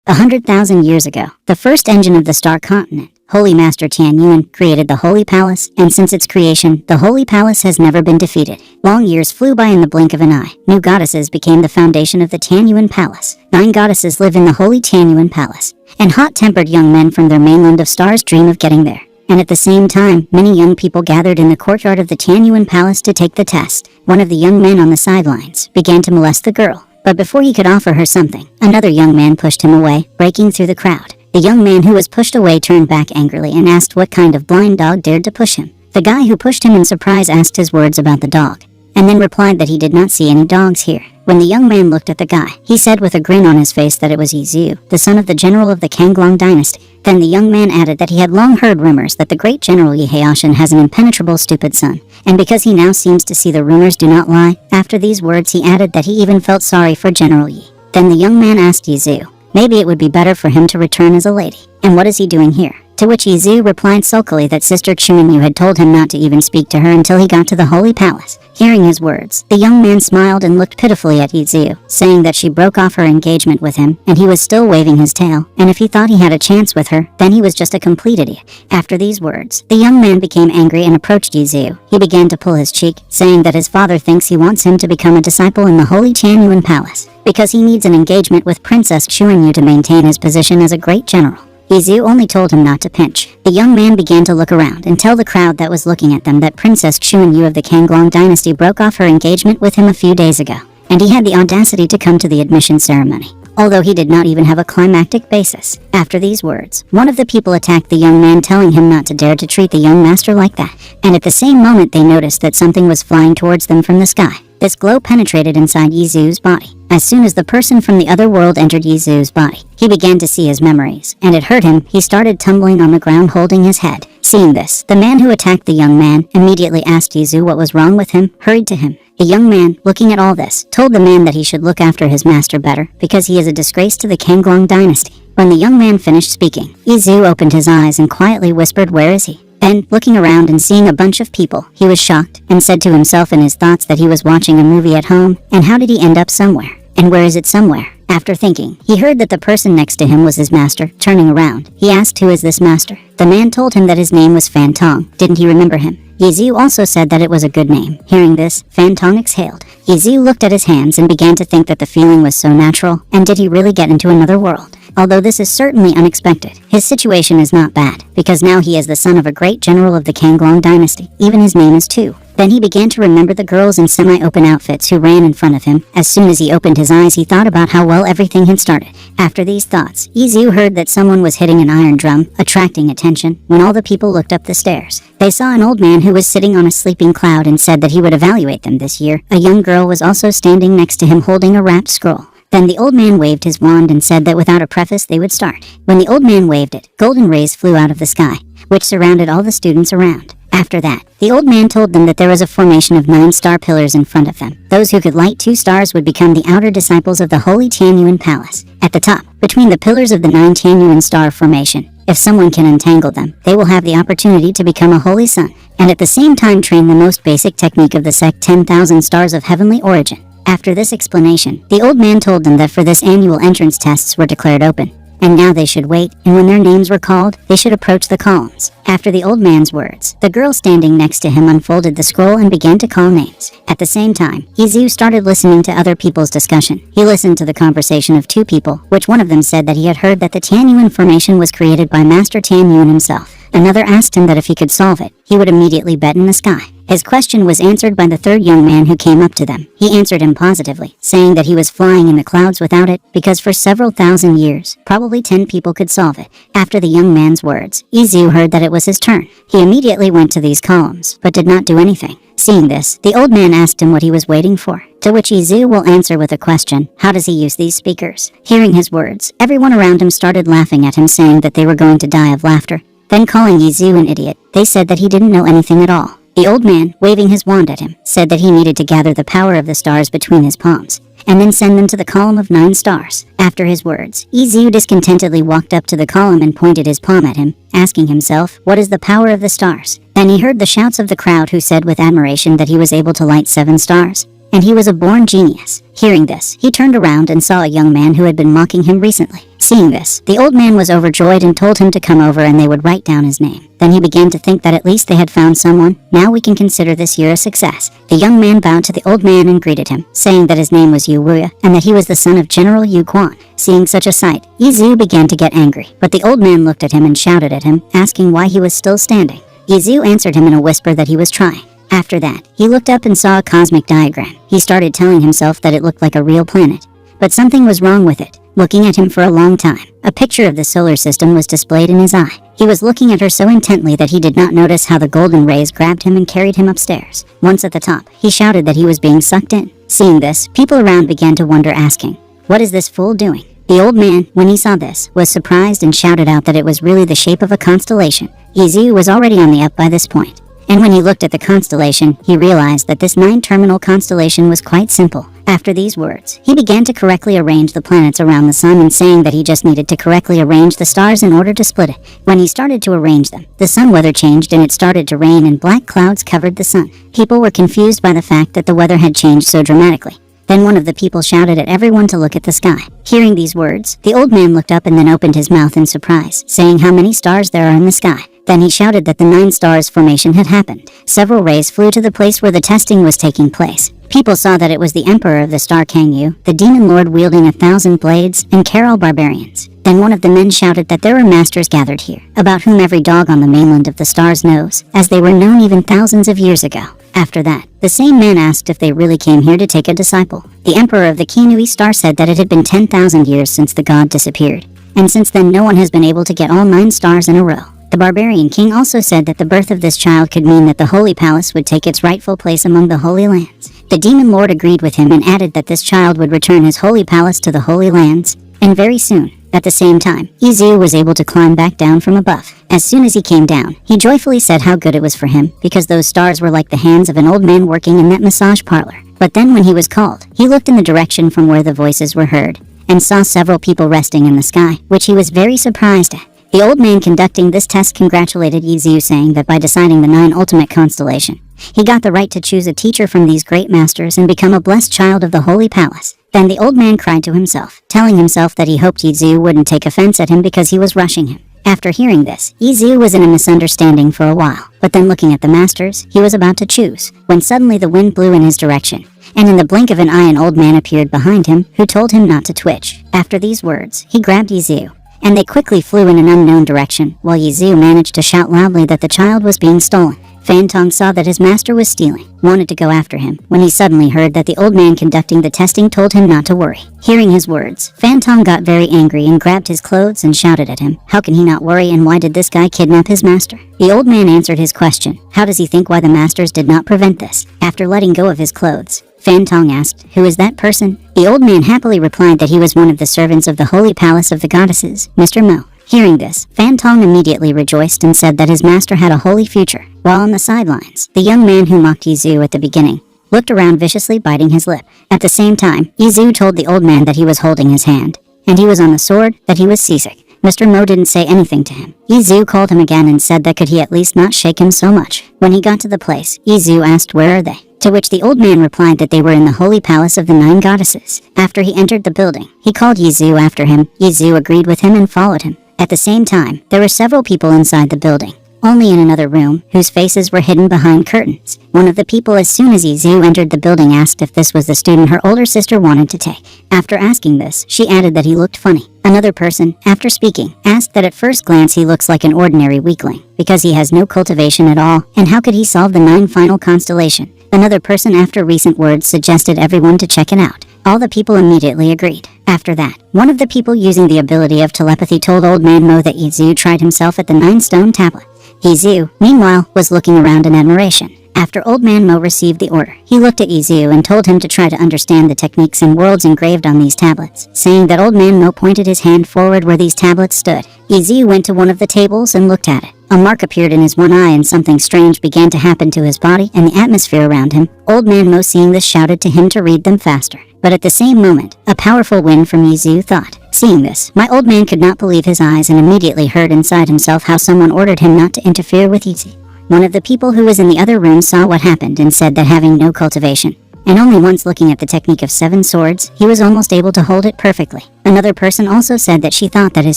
100,000 years ago, the first engine of the star continent, Holy Master Tian Yuan, created the Holy Palace, and since its creation, the Holy Palace has never been defeated. Long years flew by in the blink of an eye. New goddesses became the foundation of the Tian Yuan Palace. 9 goddesses live in the Holy Tian Yuan Palace, and hot-tempered young men from their mainland of stars dream of getting there. And at the same time, many young people gathered in the courtyard of the Tian Yuan Palace to take the test. One of the young men on the sidelines began to molest the girl. But before he could offer her something, another young man pushed him away, breaking through the crowd. The young man who was pushed away turned back angrily and asked what kind of blind dog dared to push him. The guy who pushed him in surprise asked his words about the dog, and then replied that he did not see any dogs here. When the young man looked at the guy, he said with a grin on his face that it was Yizhu, the son of the general of the Kanglong dynasty. Then the young man added that he had long heard rumors that the great general Yi Haoshan has an impenetrable stupid son, and because he now seems to see the rumors do not lie. After these words he added that he even felt sorry for General Yi. Then the young man asked Yizhu, maybe it would be better for him to return as a lady, and what is he doing here? To which Yizhu replied sulkily that Sister Chuanyu had told him not to even speak to her until he got to the Holy Palace. Hearing his words, the young man smiled and looked pitifully at Yizhu, saying that she broke off her engagement with him, and he was still waving his tail, and if he thought he had a chance with her, then he was just a complete idiot. After these words, the young man became angry and approached Yizhu. He began to pull his cheek, saying that his father thinks he wants him to become a disciple in the Holy Tian Yuan Palace, because he needs an engagement with Princess Chuanyu to maintain his position as a great general. Yizhu only told him not to pinch. The young man began to look around and tell the crowd that was looking at them that Princess Chuanyu of the Kanglong dynasty broke off her engagement with him a few days ago, and he had the audacity to come to the admission ceremony, although he did not even have a climactic basis. After these words, one of the people attacked the young man, telling him not to dare to treat the young master like that, and at the same moment they noticed that something was flying towards them from the sky. This glow penetrated inside Yizhu's body. As soon as the person from the other world entered Yizhu's body, he began to see his memories, and it hurt him. He started tumbling on the ground holding his head. Seeing this, the man who attacked the young man immediately asked Yizhu what was wrong with him, hurried to him. The young man, looking at all this, told the man that he should look after his master better, because he is a disgrace to the Kanglong dynasty. When the young man finished speaking, Yizhu opened his eyes and quietly whispered, "Where is he?" Then, looking around and seeing a bunch of people, he was shocked and said to himself in his thoughts that he was watching a movie at home, and how did he end up somewhere? And where is it somewhere? After thinking, he heard that the person next to him was his master. Turning around, he asked, "Who is this master?" The man told him that his name was Fan Tong. Didn't he remember him? Yizhu also said that it was a good name. Hearing this, Fan Tong exhaled. Yizhu looked at his hands and began to think that the feeling was so natural, and did he really get into another world? Although this is certainly unexpected, his situation is not bad, because now he is the son of a great general of the Kanglong dynasty. Even his name is Tu. Then he began to remember the girls in semi-open outfits who ran in front of him. As soon as he opened his eyes, he thought about how well everything had started. After these thoughts, Yizhu heard that someone was hitting an iron drum, attracting attention. When all the people looked up the stairs, they saw an old man who was sitting on a sleeping cloud and said that he would evaluate them this year. A young girl was also standing next to him holding a wrapped scroll. Then the old man waved his wand and said that without a preface they would start. When the old man waved it, golden rays flew out of the sky, which surrounded all the students around. After that, the old man told them that there was a formation of 9 star pillars in front of them. Those who could light 2 stars would become the outer disciples of the Holy Tian Yuan Palace. At the top, between the pillars of the 9 Tian Yuan star formation, if someone can untangle them, they will have the opportunity to become a holy son, and at the same time train the most basic technique of the sect 10,000 stars of heavenly origin. After this explanation, the old man told them that for this annual entrance tests were declared open, and now they should wait, and when their names were called, they should approach the columns. After the old man's words, the girl standing next to him unfolded the scroll and began to call names. At the same time, Yizhu started listening to other people's discussion. He listened to the conversation of 2 people, which one of them said that he had heard that the Tian Yuan formation was created by Master Tian Yuan himself. Another asked him that if he could solve it, he would immediately bet in the sky. His question was answered by the third young man who came up to them. He answered him positively, saying that he was flying in the clouds without it, because for several thousand years, probably 10 people could solve it. After the young man's words, Yizhu heard that it was his turn. He immediately went to these columns, but did not do anything. Seeing this, the old man asked him what he was waiting for, to which Yizhu will answer with a question, how does he use these speakers? Hearing his words, everyone around him started laughing at him, saying that they were going to die of laughter. Then calling Yizhu an idiot, they said that he didn't know anything at all. The old man, waving his wand at him, said that he needed to gather the power of the stars between his palms, and then send them to the column of 9 stars. After his words, Yizhu discontentedly walked up to the column and pointed his palm at him, asking himself, what is the power of the stars? Then he heard the shouts of the crowd, who said with admiration that he was able to light 7 stars. and he was a born genius. Hearing this, he turned around and saw a young man who had been mocking him recently. Seeing this, the old man was overjoyed and told him to come over and they would write down his name. Then he began to think that at least they had found someone. Now we can consider this year a success. The young man bowed to the old man and greeted him, saying that his name was Yu Wuya and that he was the son of General Yu Quan. Seeing such a sight, Yizu began to get angry, but the old man looked at him and shouted at him, asking why he was still standing. Yizu answered him in a whisper that he was trying. After that, he looked up and saw a cosmic diagram. He started telling himself that it looked like a real planet, but something was wrong with it. Looking at him for a long time, a picture of the solar system was displayed in his eye. He was looking at her so intently that he did not notice how the golden rays grabbed him and carried him upstairs. Once at the top, he shouted that he was being sucked in. Seeing this, people around began to wonder, asking, "What is this fool doing?" The old man, when he saw this, was surprised and shouted out that it was really the shape of a constellation. Yizu was already on the up by this point, and when he looked at the constellation, he realized that this 9-terminal constellation was quite simple. After these words, he began to correctly arrange the planets around the sun and saying that he just needed to correctly arrange the stars in order to split it. When he started to arrange them, the sun weather changed and it started to rain and black clouds covered the sun. People were confused by the fact that the weather had changed so dramatically. Then one of the people shouted at everyone to look at the sky. Hearing these words, the old man looked up and then opened his mouth in surprise, saying how many stars there are in the sky. Then he shouted that the 9 stars formation had happened. Several rays flew to the place where the testing was taking place. People saw that it was the emperor of the star Kangyu, the demon lord wielding 1,000 blades, and Carol barbarians. Then one of the men shouted that there were masters gathered here, about whom every dog on the mainland of the stars knows, as they were known even thousands of years ago. After that, the same man asked if they really came here to take a disciple. The emperor of the Kinui star said that it had been 10,000 years since the god disappeared, and since then no one has been able to get all 9 stars in a row. The barbarian king also said that the birth of this child could mean that the Holy Palace would take its rightful place among the Holy Lands. The demon lord agreed with him and added that this child would return his Holy Palace to the Holy Lands, and very soon. At the same time, Yizu was able to climb back down from above. As soon as he came down, he joyfully said how good it was for him, because those stars were like the hands of an old man working in that massage parlor. But then when he was called, he looked in the direction from where the voices were heard, and saw several people resting in the sky, which he was very surprised at. The old man conducting this test congratulated Yizu, saying that by deciding the 9 ultimate constellation, he got the right to choose a teacher from these great masters and become a blessed child of the Holy Palace. Then the old man cried to himself, telling himself that he hoped Yizu wouldn't take offense at him because he was rushing him. After hearing this, Yizu was in a misunderstanding for a while, but then looking at the masters, he was about to choose, when suddenly the wind blew in his direction, and in the blink of an eye an old man appeared behind him, who told him not to twitch. After these words, he grabbed Yizu, and they quickly flew in an unknown direction, while Yizu managed to shout loudly that the child was being stolen. Fantong saw that his master was stealing, wanted to go after him, when he suddenly heard that the old man conducting the testing told him not to worry. Hearing his words, Fantong got very angry and grabbed his clothes and shouted at him, "How can he not worry, and why did this guy kidnap his master?" The old man answered his question, "How does he think why the masters did not prevent this?" After letting go of his clothes, Fantong asked, "Who is that person?" The old man happily replied that he was one of the servants of the Holy Palace of the Goddesses, Mr. Mo. Hearing this, Fantong immediately rejoiced and said that his master had a holy future. While on the sidelines, the young man who mocked Yizu at the beginning looked around viciously, biting his lip. At the same time, Yizu told the old man that he was holding his hand, and he was on the sword, that he was seasick. Mr. Mo didn't say anything to him. Yizu called him again and said that could he at least not shake him so much. When he got to the place, Yizu asked, "Where are they?" To which the old man replied that they were in the Holy Palace of the 9 Goddesses. After he entered the building, he called Yizu after him. Yizu agreed with him and followed him. At the same time, there were several people inside the building, only in another room, whose faces were hidden behind curtains. One of the people, as soon as Yizu entered the building, asked if this was the student her older sister wanted to take. After asking this, she added that he looked funny. Another person, after speaking, asked that at first glance he looks like an ordinary weakling, because he has no cultivation at all, and how could he solve the 9 final constellation? Another person, after recent words, suggested everyone to check it out. All the people immediately agreed. After that, one of the people using the ability of telepathy told Old Man Mo that Yizu tried himself at the 9 stone tablet. Yizu, meanwhile, was looking around in admiration. After Old Man Mo received the order, he looked at Yizu and told him to try to understand the techniques and worlds engraved on these tablets, saying that Old Man Mo pointed his hand forward where these tablets stood. Yizu went to one of the tables and looked at it. A mark appeared in his one eye and something strange began to happen to his body and the atmosphere around him. Old Man Mo, seeing this, shouted to him to read them faster. But at the same moment, a powerful wind from Yizu thought. Seeing this, my old man could not believe his eyes and immediately heard inside himself how someone ordered him not to interfere with Yizu. One of the people who was in the other room saw what happened and said that having no cultivation, and only once looking at the technique of 7 swords, he was almost able to hold it perfectly. Another person also said that she thought that his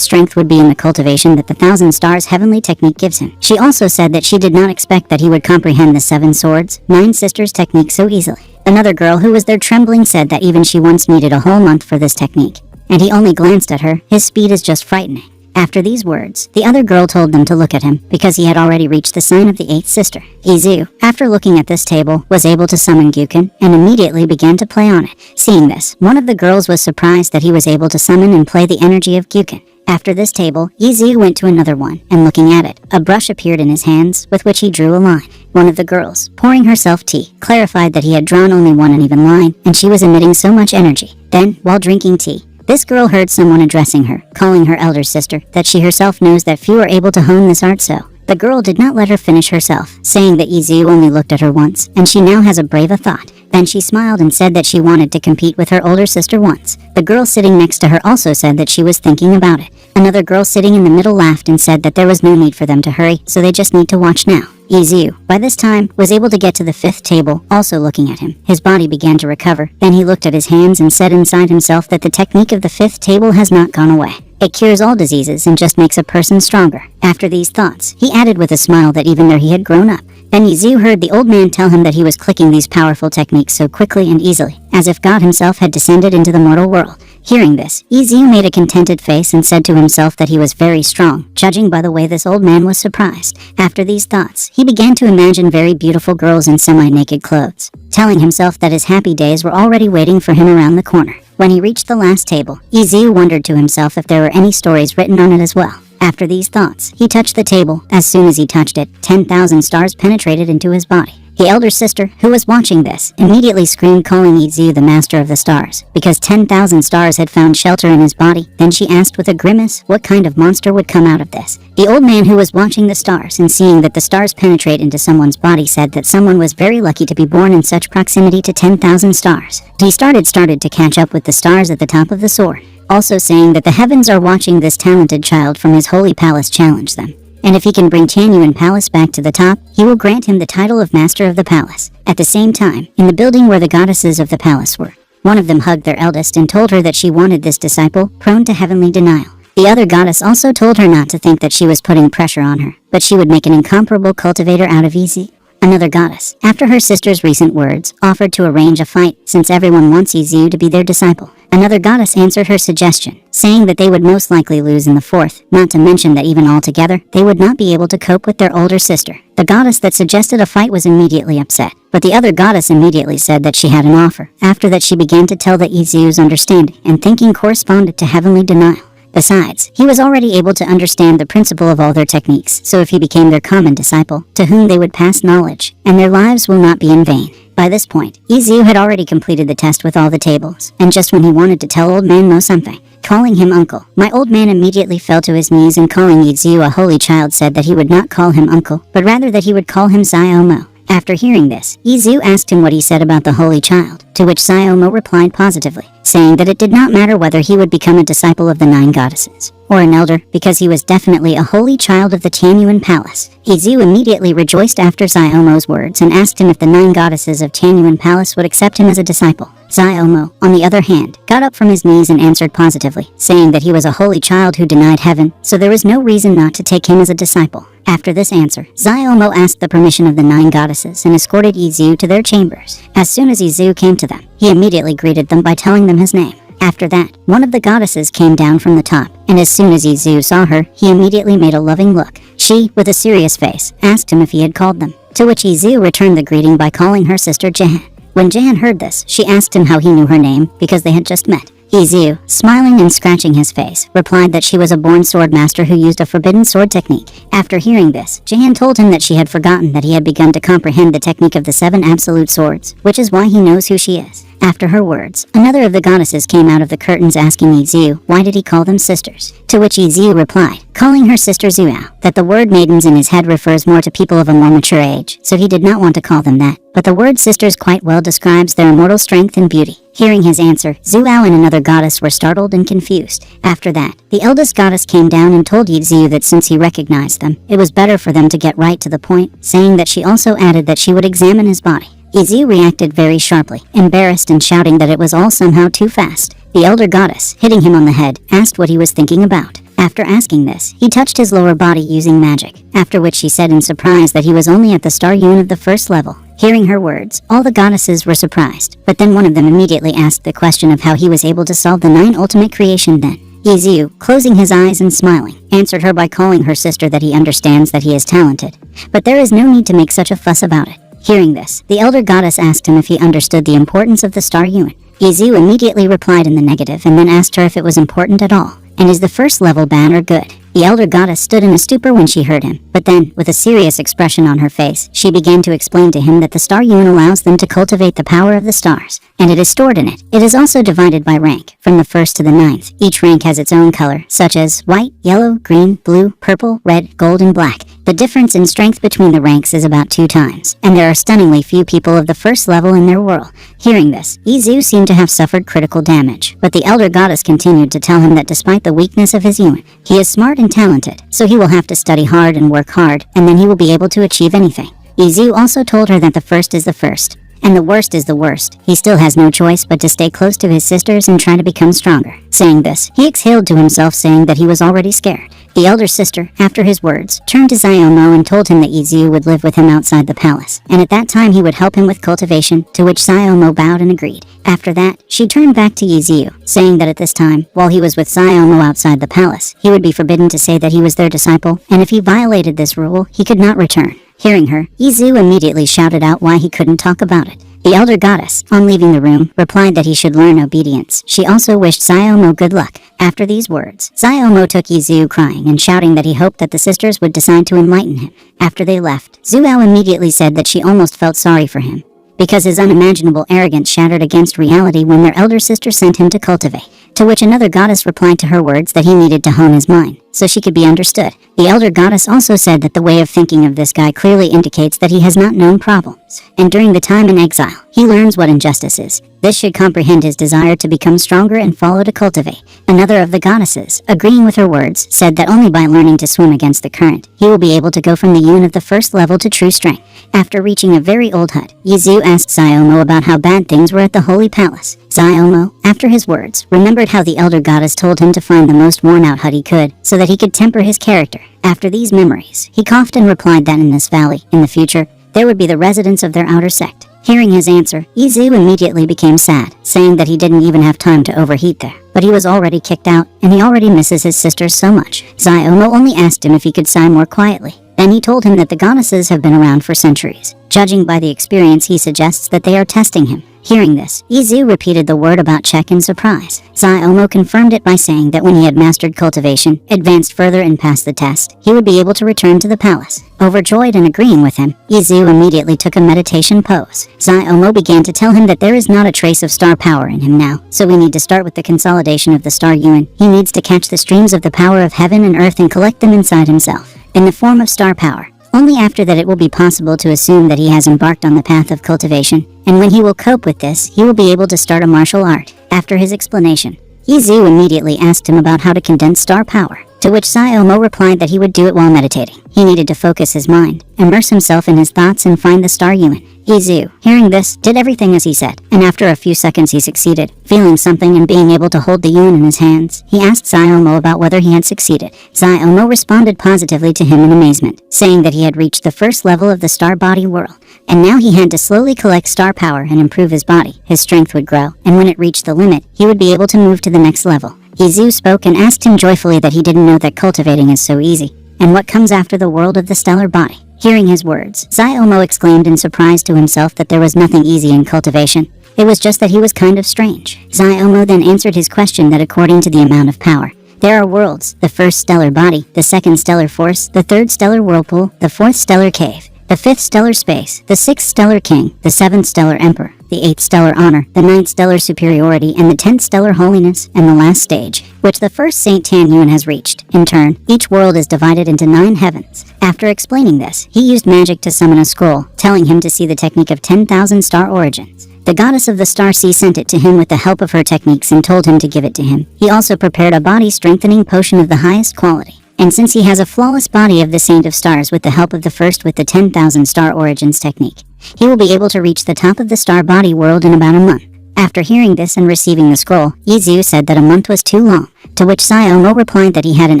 strength would be in the cultivation that the 1,000 stars heavenly technique gives him. She also said that she did not expect that he would comprehend the 7 swords, 9 sisters technique so easily. Another girl who was there trembling said that even she once needed a whole month for this technique, and he only glanced at her. His speed is just frightening. After these words, the other girl told them to look at him, because he had already reached the sign of the 8th sister. Izu, after looking at this table, was able to summon Gyukin, and immediately began to play on it. Seeing this, one of the girls was surprised that he was able to summon and play the energy of Gyukin. After this table, Izu went to another one, and looking at it, a brush appeared in his hands, with which he drew a line. One of the girls, pouring herself tea, clarified that he had drawn only one uneven line, and she was emitting so much energy. Then, while drinking tea, this girl heard someone addressing her, calling her elder sister, that she herself knows that few are able to hone this art so. The girl did not let her finish herself, saying that Izu only looked at her once, and she now has a brave thought. Then she smiled and said that she wanted to compete with her older sister once. The girl sitting next to her also said that she was thinking about it. Another girl sitting in the middle laughed and said that there was no need for them to hurry, so they just need to watch now. Izu, by this time, was able to get to the 5th table, also looking at him. His body began to recover. Then he looked at his hands and said inside himself that the technique of the 5th table has not gone away. It cures all diseases and just makes a person stronger. After these thoughts, he added with a smile that even though he had grown up. Then Izu heard the old man tell him that he was clicking these powerful techniques so quickly and easily, as if God himself had descended into the mortal world. Hearing this, Izu made a contented face and said to himself that he was very strong, judging by the way this old man was surprised. After these thoughts, he began to imagine very beautiful girls in semi-naked clothes, telling himself that his happy days were already waiting for him around the corner. When he reached the last table, Izu wondered to himself if there were any stories written on it as well. After these thoughts, he touched the table. As soon as he touched it, 10,000 stars penetrated into his body. The elder sister, who was watching this, immediately screamed, calling Izu the master of the stars, because 10,000 stars had found shelter in his body. Then she asked with a grimace what kind of monster would come out of this. The old man who was watching the stars and seeing that the stars penetrate into someone's body said that someone was very lucky to be born in such proximity to 10,000 stars. He started to catch up with the stars at the top of the sword, also saying that the heavens are watching this talented child from his holy palace challenge them. And if he can bring Tianyuan Palace back to the top, he will grant him the title of Master of the Palace. At the same time, in the building where the goddesses of the palace were, one of them hugged their eldest and told her that she wanted this disciple, prone to heavenly denial. The other goddess also told her not to think that she was putting pressure on her, but she would make an incomparable cultivator out of Izu. Another goddess, after her sister's recent words, offered to arrange a fight, since everyone wants Izu to be their disciple. Another goddess answered her suggestion, saying that they would most likely lose in the 4th, not to mention that even altogether, they would not be able to cope with their older sister. The goddess that suggested a fight was immediately upset, but the other goddess immediately said that she had an offer. After that, she began to tell that Izu's understanding and thinking corresponded to heavenly denial. Besides, he was already able to understand the principle of all their techniques, so if he became their common disciple, to whom they would pass knowledge, and their lives will not be in vain. By this point, Izu had already completed the test with all the tables, and just when he wanted to tell old man Mo something, calling him uncle, my old man immediately fell to his knees and calling Izu a holy child said that he would not call him uncle, but rather that he would call him Saiomo. After hearing this, Izu asked him what he said about the holy child, to which Saiomo replied positively, saying that it did not matter whether he would become a disciple of the 9 goddesses, or an elder, because he was definitely a holy child of the Tianyuan Palace. Izu immediately rejoiced after Saiomo's words and asked him if the 9 goddesses of Tianyuan Palace would accept him as a disciple. Saiomo, on the other hand, got up from his knees and answered positively, saying that he was a holy child who denied heaven, so there was no reason not to take him as a disciple. After this answer, Saiomo asked the permission of the 9 goddesses and escorted Izu to their chambers. As soon as Izu came to them, he immediately greeted them by telling them his name. After that, one of the goddesses came down from the top, and as soon as Izu saw her, he immediately made a loving look. She, with a serious face, asked him if he had called them, to which Izu returned the greeting by calling her sister Jahan. When Jahan heard this, she asked him how he knew her name, because they had just met. Izu, smiling and scratching his face, replied that she was a born sword master who used a forbidden sword technique. After hearing this, Jahan told him that she had forgotten that he had begun to comprehend the technique of the 7 absolute swords, which is why he knows who she is. After her words, another of the goddesses came out of the curtains asking Izu why did he call them sisters, to which Izu replied, calling her sister Zuao, that the word maidens in his head refers more to people of a more mature age, so he did not want to call them that, but the word sisters quite well describes their immortal strength and beauty. Hearing his answer, Zuao and another goddess were startled and confused. After that, the eldest goddess came down and told Izu that since he recognized them, it was better for them to get right to the point, saying that she also added that she would examine his body. Yizu reacted very sharply, embarrassed and shouting that it was all somehow too fast. The elder goddess, hitting him on the head, asked what he was thinking about. After asking this, he touched his lower body using magic, after which she said in surprise that he was only at the star unit of the first level. Hearing her words, all the goddesses were surprised, but then one of them immediately asked the question of how he was able to solve the 9 ultimate creation then. Yizu, closing his eyes and smiling, answered her by calling her sister that he understands that he is talented, but there is no need to make such a fuss about it. Hearing this, the elder goddess asked him if he understood the importance of the star unit. Yizu immediately replied in the negative and then asked her if it was important at all, and is the first level bad or good? The elder goddess stood in a stupor when she heard him, but then, with a serious expression on her face, she began to explain to him that the star unit allows them to cultivate the power of the stars, and it is stored in it. It is also divided by rank, from the 1st to the 9th. Each rank has its own color, such as white, yellow, green, blue, purple, red, gold, and black. The difference in strength between the ranks is about 2 times, and there are stunningly few people of the first level in their world. Hearing this, Yizu seemed to have suffered critical damage, but the elder goddess continued to tell him that despite the weakness of his unit, he is smart and talented, so he will have to study hard and work hard, and then he will be able to achieve anything. Yizu also told her that the first is the first, and the worst is the worst. He still has no choice but to stay close to his sisters and try to become stronger. Saying this, he exhaled to himself, saying that he was already scared. The elder sister, after his words, turned to Xiaomo and told him that Yizu would live with him outside the palace, and at that time he would help him with cultivation, to which Xiaomo bowed and agreed. After that, she turned back to Yizu, saying that at this time, while he was with Xiaomo outside the palace, he would be forbidden to say that he was their disciple, and if he violated this rule, he could not return. Hearing her, Yizu immediately shouted out why he couldn't talk about it. The elder goddess, on leaving the room, replied that he should learn obedience. She also wished Xiaomo good luck. After these words, Xiaomo took Yizu crying and shouting that he hoped that the sisters would decide to enlighten him. After they left, Zuao immediately said that she almost felt sorry for him, because his unimaginable arrogance shattered against reality when their elder sister sent him to cultivate, to which another goddess replied to her words that he needed to hone his mind, so she could be understood. The elder goddess also said that the way of thinking of this guy clearly indicates that he has not known problems, and during the time in exile, he learns what injustice is. This should comprehend his desire to become stronger and follow to cultivate. Another of the goddesses, agreeing with her words, said that only by learning to swim against the current, he will be able to go from the unit of the first level to true strength. After reaching a very old hut, Yizu asked Xiaomo about how bad things were at the Holy Palace. Xiaomo, after his words, remembered how the elder goddess told him to find the most worn-out hut he could, so that he could temper his character. After these memories, he coughed and replied that in this valley, in the future, there would be the residents of their outer sect. Hearing his answer, Yizu immediately became sad, saying that he didn't even have time to overheat there. But he was already kicked out, and he already misses his sisters so much. Xiaomo only asked him if he could sigh more quietly. Then he told him that the goddesses have been around for centuries. Judging by the experience, he suggests that they are testing him. Hearing this, Yizu repeated the word about check in surprise. Xiaomo confirmed it by saying that when he had mastered cultivation, advanced further and passed the test, he would be able to return to the palace. Overjoyed and agreeing with him, Yizu immediately took a meditation pose. Xiaomo began to tell him that there is not a trace of star power in him now, so we need to start with the consolidation of the star yuan. He needs to catch the streams of the power of heaven and earth and collect them inside himself, in the form of star power. Only after that it will be possible to assume that he has embarked on the path of cultivation, and when he will cope with this, he will be able to start a martial art. After his explanation, Yizu immediately asked him about how to condense star power, to which Xiaomo replied that he would do it while meditating. He needed to focus his mind, immerse himself in his thoughts, and find the star yuan. Yizu, hearing this, did everything as he said, and after a few seconds he succeeded. Feeling something and being able to hold the yuan in his hands, he asked Xiaomo about whether he had succeeded. Xiaomo responded positively to him in amazement, saying that he had reached the first level of the star body world, and now he had to slowly collect star power and improve his body. His strength would grow, and when it reached the limit, he would be able to move to the next level. Yizu spoke and asked him joyfully that he didn't know that cultivating is so easy, and what comes after the world of the stellar body. Hearing his words, Xiaomo exclaimed in surprise to himself that there was nothing easy in cultivation. It was just that he was kind of strange. Xiaomo then answered his question that according to the amount of power, there are worlds: the first stellar body, the second stellar force, the third stellar whirlpool, the fourth stellar cave, the fifth stellar space, the sixth stellar king, the seventh stellar emperor, the eighth stellar honor, the ninth stellar superiority, and the 10th stellar holiness, and the last stage, which the first Saint Tanyuan has reached. In turn, each world is divided into 9 heavens. After explaining this, he used magic to summon a scroll, telling him to see the technique of 10,000 star origins. The goddess of the star sea sent it to him with the help of her techniques and told him to give it to him. He also prepared a body-strengthening potion of the highest quality. And since he has a flawless body of the Saint of Stars with the help of the first with the 10,000 star origins technique, he will be able to reach the top of the star body world in about a month. After hearing this and receiving the scroll, Yizu said that a month was too long, to which Siomo replied that he had an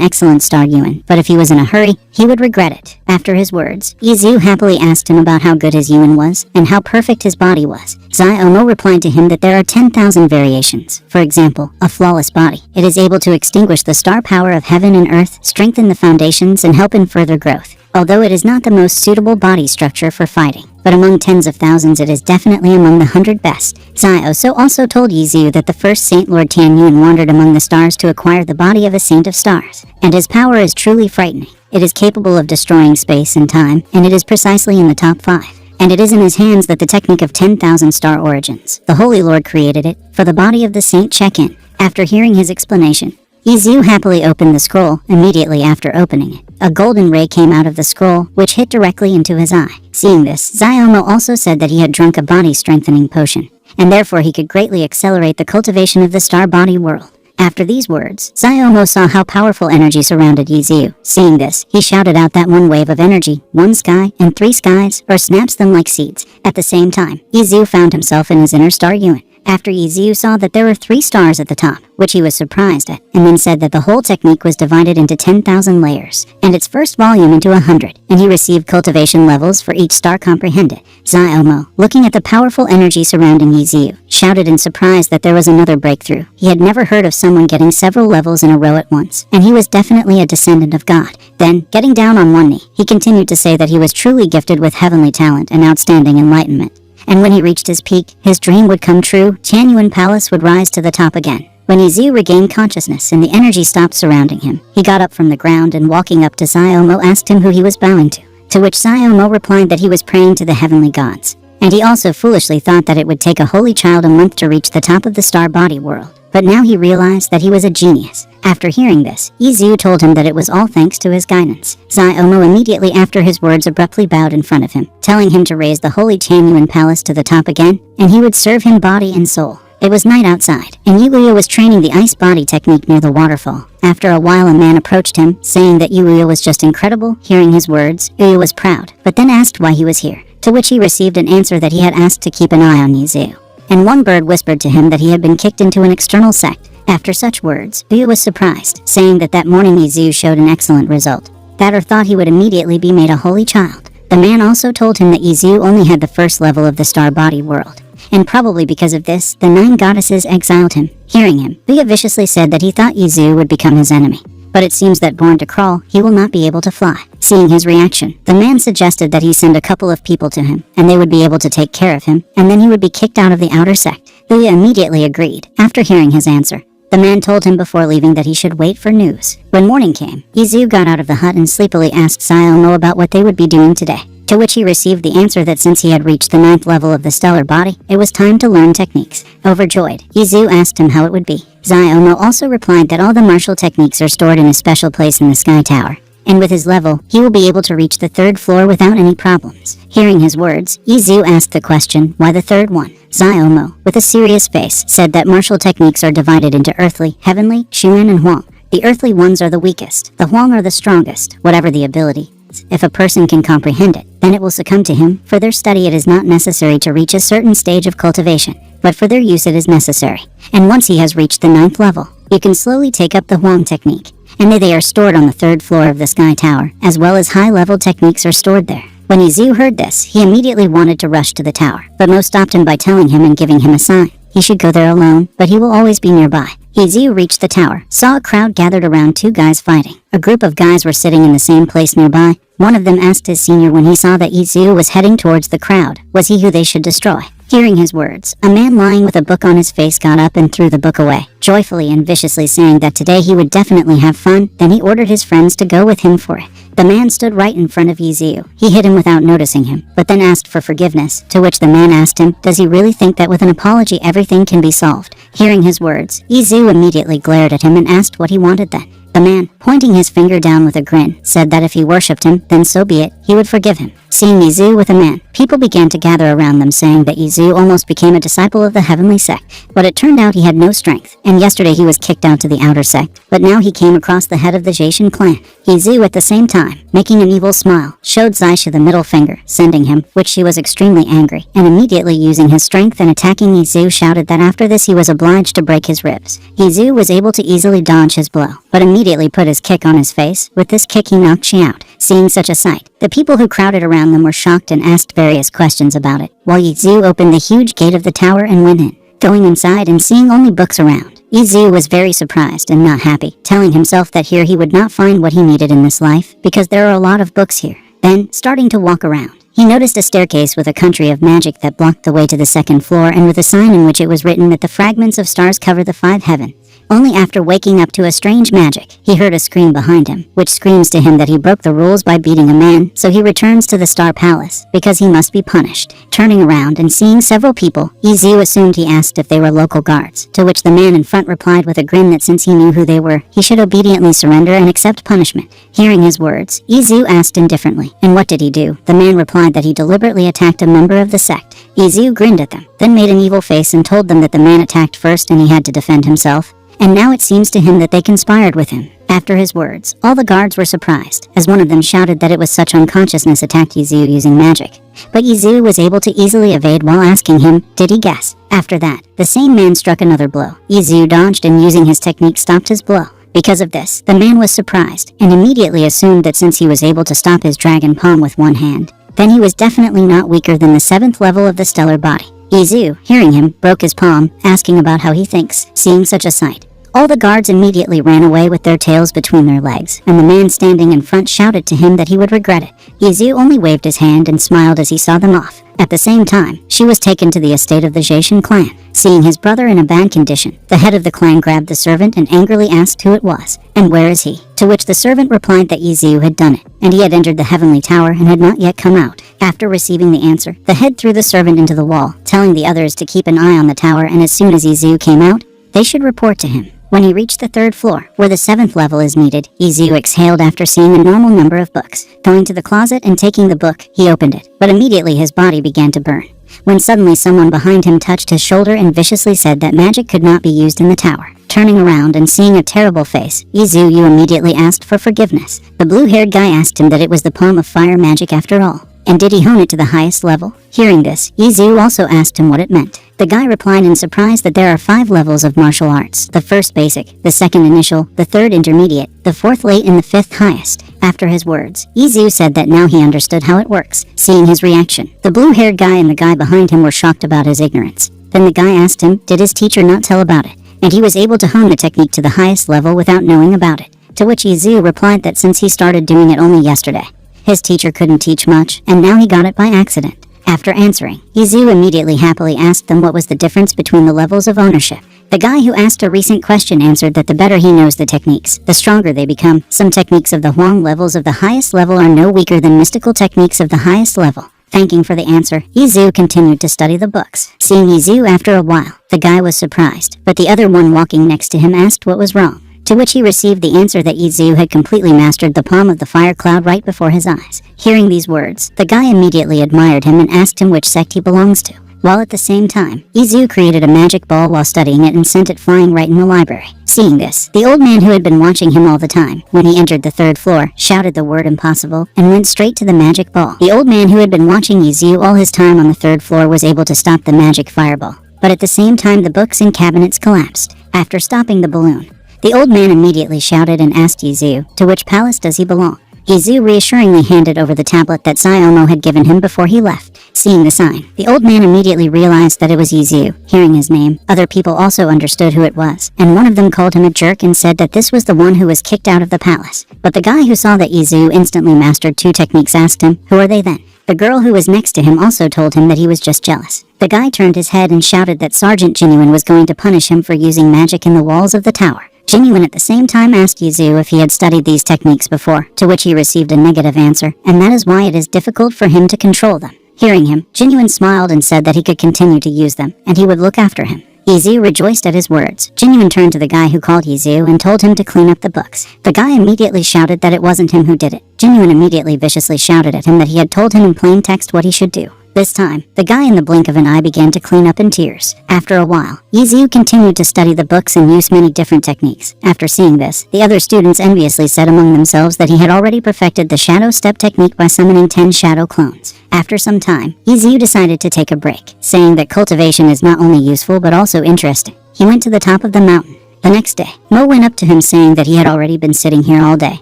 excellent star Yuan, but if he was in a hurry, he would regret it. After his words, Yizu happily asked him about how good his Yuan was, and how perfect his body was. Siomo replied to him that there are 10,000 variations. For example, a flawless body. It is able to extinguish the star power of heaven and earth, strengthen the foundations, and help in further growth. Although it is not the most suitable body structure for fighting, but among tens of thousands it is definitely among the 100 best. Xiao also told Yizu that the first Saint Lord Tianyun wandered among the stars to acquire the body of a Saint of Stars, and his power is truly frightening. It is capable of destroying space and time, and it is precisely in the top 5. And it is in his hands that the technique of 10,000 star origins, the Holy Lord created it, for the body of the Saint check-in. After hearing his explanation, Yizu happily opened the scroll. Immediately after opening it, a golden ray came out of the scroll, which hit directly into his eye. Seeing this, Xiaomo also said that he had drunk a body-strengthening potion, and therefore he could greatly accelerate the cultivation of the star body world. After these words, Xiaomo saw how powerful energy surrounded Yizu. Seeing this, he shouted out that one wave of energy, one sky, and 3 skies, or snaps them like seeds. At the same time, Yizu found himself in his inner star Yuan. After Yizu saw that there were 3 stars at the top, which he was surprised at, and then said that the whole technique was divided into 10,000 layers, and its first volume into 100, and he received cultivation levels for each star comprehended. Xiaomo, looking at the powerful energy surrounding Yizu, shouted in surprise that there was another breakthrough. He had never heard of someone getting several levels in a row at once, and he was definitely a descendant of God. Then, getting down on one knee, he continued to say that he was truly gifted with heavenly talent and outstanding enlightenment. And when he reached his peak, his dream would come true. Tianyuan Palace would rise to the top again. When Yizu regained consciousness and the energy stopped surrounding him, he got up from the ground and walking up to Xiaomo asked him who he was bowing to which Xiaomo replied that he was praying to the heavenly gods. And he also foolishly thought that it would take a holy child a month to reach the top of the star body world. But now he realized that he was a genius. After hearing this, Yizu told him that it was all thanks to his guidance. Xiaomo immediately after his words abruptly bowed in front of him, telling him to raise the holy Tianyuan Palace to the top again, and he would serve him body and soul. It was night outside, and Yuya was training the ice body technique near the waterfall. After a while a man approached him, saying that Yuya was just incredible. Hearing his words, Yuya was proud, but then asked why he was here, to which he received an answer that he had asked to keep an eye on Yizu. And one bird whispered to him that he had been kicked into an external sect. After such words, Yuya was surprised, saying that morning Yizu showed an excellent result, or thought he would immediately be made a holy child. The man also told him that Yizu only had the first level of the star body world, and probably because of this, the 9 goddesses exiled him. Hearing him, Yuya viciously said that he thought Yizu would become his enemy. But it seems that born to crawl, he will not be able to fly. Seeing his reaction, the man suggested that he send a couple of people to him, and they would be able to take care of him, and then he would be kicked out of the outer sect. Yuya immediately agreed. After hearing his answer, the man told him before leaving that he should wait for news. When morning came, Yizu got out of the hut and sleepily asked Xiaomo about what they would be doing today, to which he received the answer that since he had reached the 9th level of the stellar body, it was time to learn techniques. Overjoyed, Yizu asked him how it would be. Xiaomo also replied that all the martial techniques are stored in a special place in the sky tower, and with his level, he will be able to reach the 3rd floor without any problems. Hearing his words, Yizu asked the question, why the 3rd one? Xiaomo, with a serious face, said that martial techniques are divided into earthly, heavenly, Xuan, and Huang. The earthly ones are the weakest, the Huang are the strongest, whatever the ability. If a person can comprehend it, then it will succumb to him. For their study it is not necessary to reach a certain stage of cultivation, but for their use it is necessary. And once he has reached the 9th level, you can slowly take up the Huang technique, and they are stored on the 3rd floor of the sky tower, as well as high-level techniques are stored there. When Yizu heard this, he immediately wanted to rush to the tower, but Mo stopped him by telling him and giving him a sign. He should go there alone, but he will always be nearby. Yizu reached the tower, saw a crowd gathered around 2 guys fighting. A group of guys were sitting in the same place nearby. One of them asked his senior when he saw that Yizu was heading towards the crowd, was he who they should destroy? Hearing his words, a man lying with a book on his face got up and threw the book away, joyfully and viciously saying that today he would definitely have fun. Then he ordered his friends to go with him for it. The man stood right in front of Yizu. He hit him without noticing him, but then asked for forgiveness, to which the man asked him, does he really think that with an apology everything can be solved? Hearing his words, Yizu immediately glared at him and asked what he wanted then. The man, pointing his finger down with a grin, said that if he worshipped him, then so be it, he would forgive him. seeing Izu with a man. People began to gather around them, saying that Izu almost became a disciple of the heavenly sect, but it turned out he had no strength, and yesterday he was kicked out to the outer sect, but now he came across the head of the Jason clan. Izu at the same time, making an evil smile, showed Zaisha the middle finger, sending him, which she was extremely angry, and immediately using his strength and attacking Izu shouted that after this he was obliged to break his ribs. Izu was able to easily dodge his blow, but immediately put his kick on his face. With this kick he knocked she out. Seeing such a sight, the people who crowded around them were shocked and asked various questions about it, while Izu opened the huge gate of the tower and went in. Going inside and seeing only books around, Izu was very surprised and not happy, telling himself that here he would not find what he needed in this life, because there are a lot of books here. Then, starting to walk around, he noticed a staircase with a country of magic that blocked the way to the second floor and with a sign in which it was written that the fragments of stars cover the 5 heavens. Only after waking up to a strange magic, he heard a scream behind him, which screams to him that he broke the rules by beating a man, so he returns to the Star Palace, because he must be punished. Turning around and seeing several people, Izu assumed he asked if they were local guards, to which the man in front replied with a grin that since he knew who they were, he should obediently surrender and accept punishment. Hearing his words, Izu asked indifferently, "And what did he do?" The man replied that he deliberately attacked a member of the sect. Izu grinned at them, then made an evil face and told them that the man attacked first and he had to defend himself. And now it seems to him that they conspired with him. After his words, all the guards were surprised, as one of them shouted that it was such unconsciousness attacked Izu using magic. But Izu was able to easily evade while asking him, did he guess? After that, the same man struck another blow. Izu dodged and using his technique stopped his blow. Because of this, the man was surprised, and immediately assumed that since he was able to stop his dragon palm with one hand, then he was definitely not weaker than the 7th level of the stellar body. Izu, hearing him, broke his palm, asking about how he thinks. Seeing such a sight, all the guards immediately ran away with their tails between their legs, and the man standing in front shouted to him that he would regret it. Izu only waved his hand and smiled as he saw them off. At the same time, she was taken to the estate of the Jason clan. Seeing his brother in a bad condition, the head of the clan grabbed the servant and angrily asked who it was, and where is he? To which the servant replied that Izu had done it, and he had entered the heavenly tower and had not yet come out. After receiving the answer, the head threw the servant into the wall, telling the others to keep an eye on the tower, and as soon as Izu came out, they should report to him. When he reached the 3rd floor, where the 7th level is needed, Izu exhaled after seeing a normal number of books. Going to the closet and taking the book, he opened it, but immediately his body began to burn. When suddenly someone behind him touched his shoulder and viciously said that magic could not be used in the tower. Turning around and seeing a terrible face, Izu immediately asked for forgiveness. The blue-haired guy asked him that it was the palm of fire magic after all, and did he hone it to the highest level? Hearing this, Izu also asked him what it meant. The guy replied in surprise that there are 5 levels of martial arts, the 1st basic, the 2nd initial, the 3rd intermediate, the 4th late and the 5th highest. After his words, Izu said that now he understood how it works. Seeing his reaction, the blue-haired guy and the guy behind him were shocked about his ignorance. Then the guy asked him, did his teacher not tell about it? And he was able to hone the technique to the highest level without knowing about it. To which Izu replied that since he started doing it only yesterday, his teacher couldn't teach much, and now he got it by accident. After answering, Izu immediately happily asked them what was the difference between the levels of ownership. The guy who asked a recent question answered that the better he knows the techniques, the stronger they become. Some techniques of the Huang levels of the highest level are no weaker than mystical techniques of the highest level. Thanking for the answer, Izu continued to study the books. Seeing Izu after a while, the guy was surprised, but the other one walking next to him asked what was wrong. To which he received the answer that Izu had completely mastered the palm of the fire cloud right before his eyes. Hearing these words, the guy immediately admired him and asked him which sect he belongs to. While at the same time, Izu created a magic ball while studying it and sent it flying right in the library. Seeing this, the old man who had been watching him all the time, when he entered the 3rd floor, shouted the word impossible and went straight to the magic ball. The old man who had been watching Izu all his time on the 3rd floor was able to stop the magic fireball, but at the same time the books and cabinets collapsed. After stopping the balloon, the old man immediately shouted and asked Izu, to which palace does he belong? Izu reassuringly handed over the tablet that Sayomo had given him before he left. Seeing the sign, the old man immediately realized that it was Izu. Hearing his name, other people also understood who it was, and one of them called him a jerk and said that this was the one who was kicked out of the palace. But the guy who saw that Izu instantly mastered 2 techniques asked him, who are they then? The girl who was next to him also told him that he was just jealous. The guy turned his head and shouted that Sergeant Genuine was going to punish him for using magic in the walls of the tower. Genuine at the same time asked Izu if he had studied these techniques before, to which he received a negative answer, and that is why it is difficult for him to control them. Hearing him, Genuine smiled and said that he could continue to use them, and he would look after him. Yizu rejoiced at his words. Jinyun turned to the guy who called Yizu and told him to clean up the books. The guy immediately shouted that it wasn't him who did it. Jinyun immediately viciously shouted at him that he had told him in plain text what he should do. This time, the guy in the blink of an eye began to clean up in tears. After a while, Yizu continued to study the books and use many different techniques. After seeing this, the other students enviously said among themselves that he had already perfected the shadow step technique by summoning 10 shadow clones. After some time, Yizu decided to take a break, saying that cultivation is not only useful but also interesting. He went to the top of the mountain. The next day, Mo went up to him saying that he had already been sitting here all day,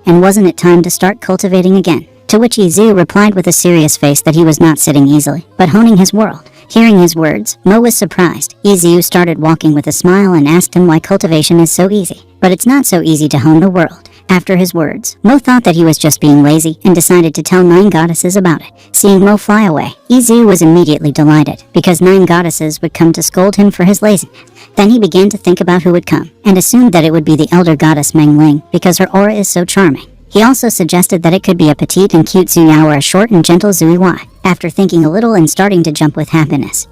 and wasn't it time to start cultivating again? To which Yizu replied with a serious face that he was not sitting easily, but honing his world. Hearing his words, Mo was surprised. Yizu started walking with a smile and asked him why cultivation is so easy. But it's not so easy to hone the world. After his words, Mo thought that he was just being lazy and decided to tell 9 goddesses about it. Seeing Mo fly away, Yizu was immediately delighted, because 9 goddesses would come to scold him for his laziness. Then he began to think about who would come, and assumed that it would be the elder goddess Meng Ling, because her aura is so charming. He also suggested that it could be a petite and cute Zuyao or a short and gentle Zui. After thinking a little and starting to jump with happiness,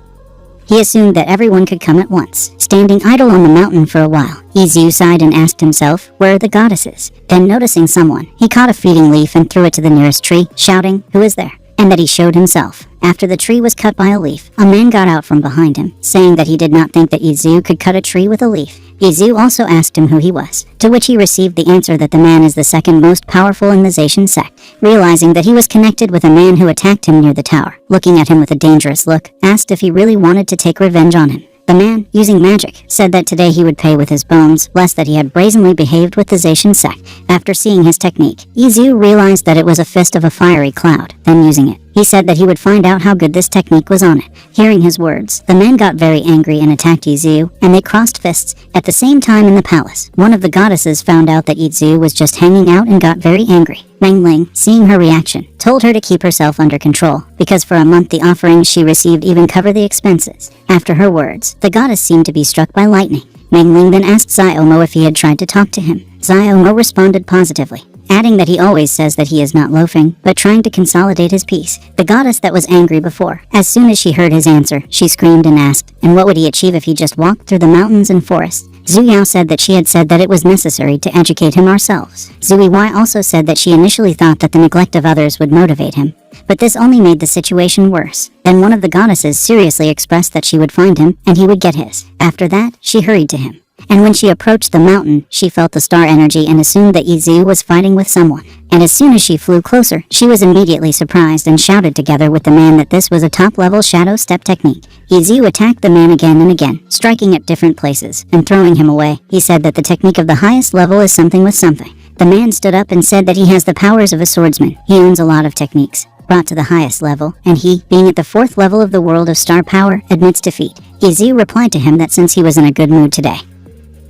he assumed that everyone could come at once. Standing idle on the mountain for a while, Yizu sighed and asked himself, where are the goddesses? Then noticing someone, he caught a feeding leaf and threw it to the nearest tree, shouting, who is there? And that he showed himself. After the tree was cut by a leaf, a man got out from behind him, saying that he did not think that Yizu could cut a tree with a leaf. Yizu also asked him who he was, to which he received the answer that the man is the second most powerful in the Zacian sect. Realizing that he was connected with a man who attacked him near the tower, looking at him with a dangerous look, asked if he really wanted to take revenge on him. The man, using magic, said that today he would pay with his bones, less that he had brazenly behaved with the Zacian sect. After seeing his technique, Yizu realized that it was a fist of a fiery cloud. Then using it, he said that he would find out how good this technique was on it. Hearing his words, the man got very angry and attacked Yizu, and they crossed fists. At the same time in the palace, one of the goddesses found out that Yizu was just hanging out and got very angry. Meng Ling, seeing her reaction, told her to keep herself under control, because for a month the offerings she received even cover the expenses. After her words, the goddess seemed to be struck by lightning. Meng Ling then asked Ziomo if he had tried to talk to him. Ziomo responded positively, adding that he always says that he is not loafing, but trying to consolidate his peace. The goddess that was angry before, as soon as she heard his answer, she screamed and asked, and what would he achieve if he just walked through the mountains and forests? Zuyao said that she had said that it was necessary to educate him ourselves. Zui Y also said that she initially thought that the neglect of others would motivate him, but this only made the situation worse. Then one of the goddesses seriously expressed that she would find him, and he would get his. After that, she hurried to him. And when she approached the mountain, she felt the star energy and assumed that Yizu was fighting with someone. And as soon as she flew closer, she was immediately surprised and shouted together with the man that this was a top-level shadow step technique. Yizu attacked the man again and again, striking at different places, and throwing him away. He said that the technique of the highest level is something with something. The man stood up and said that he has the powers of a swordsman. He owns a lot of techniques, brought to the highest level, and he, being at the 4th level of the world of star power, admits defeat. Yizu replied to him that since he was in a good mood today,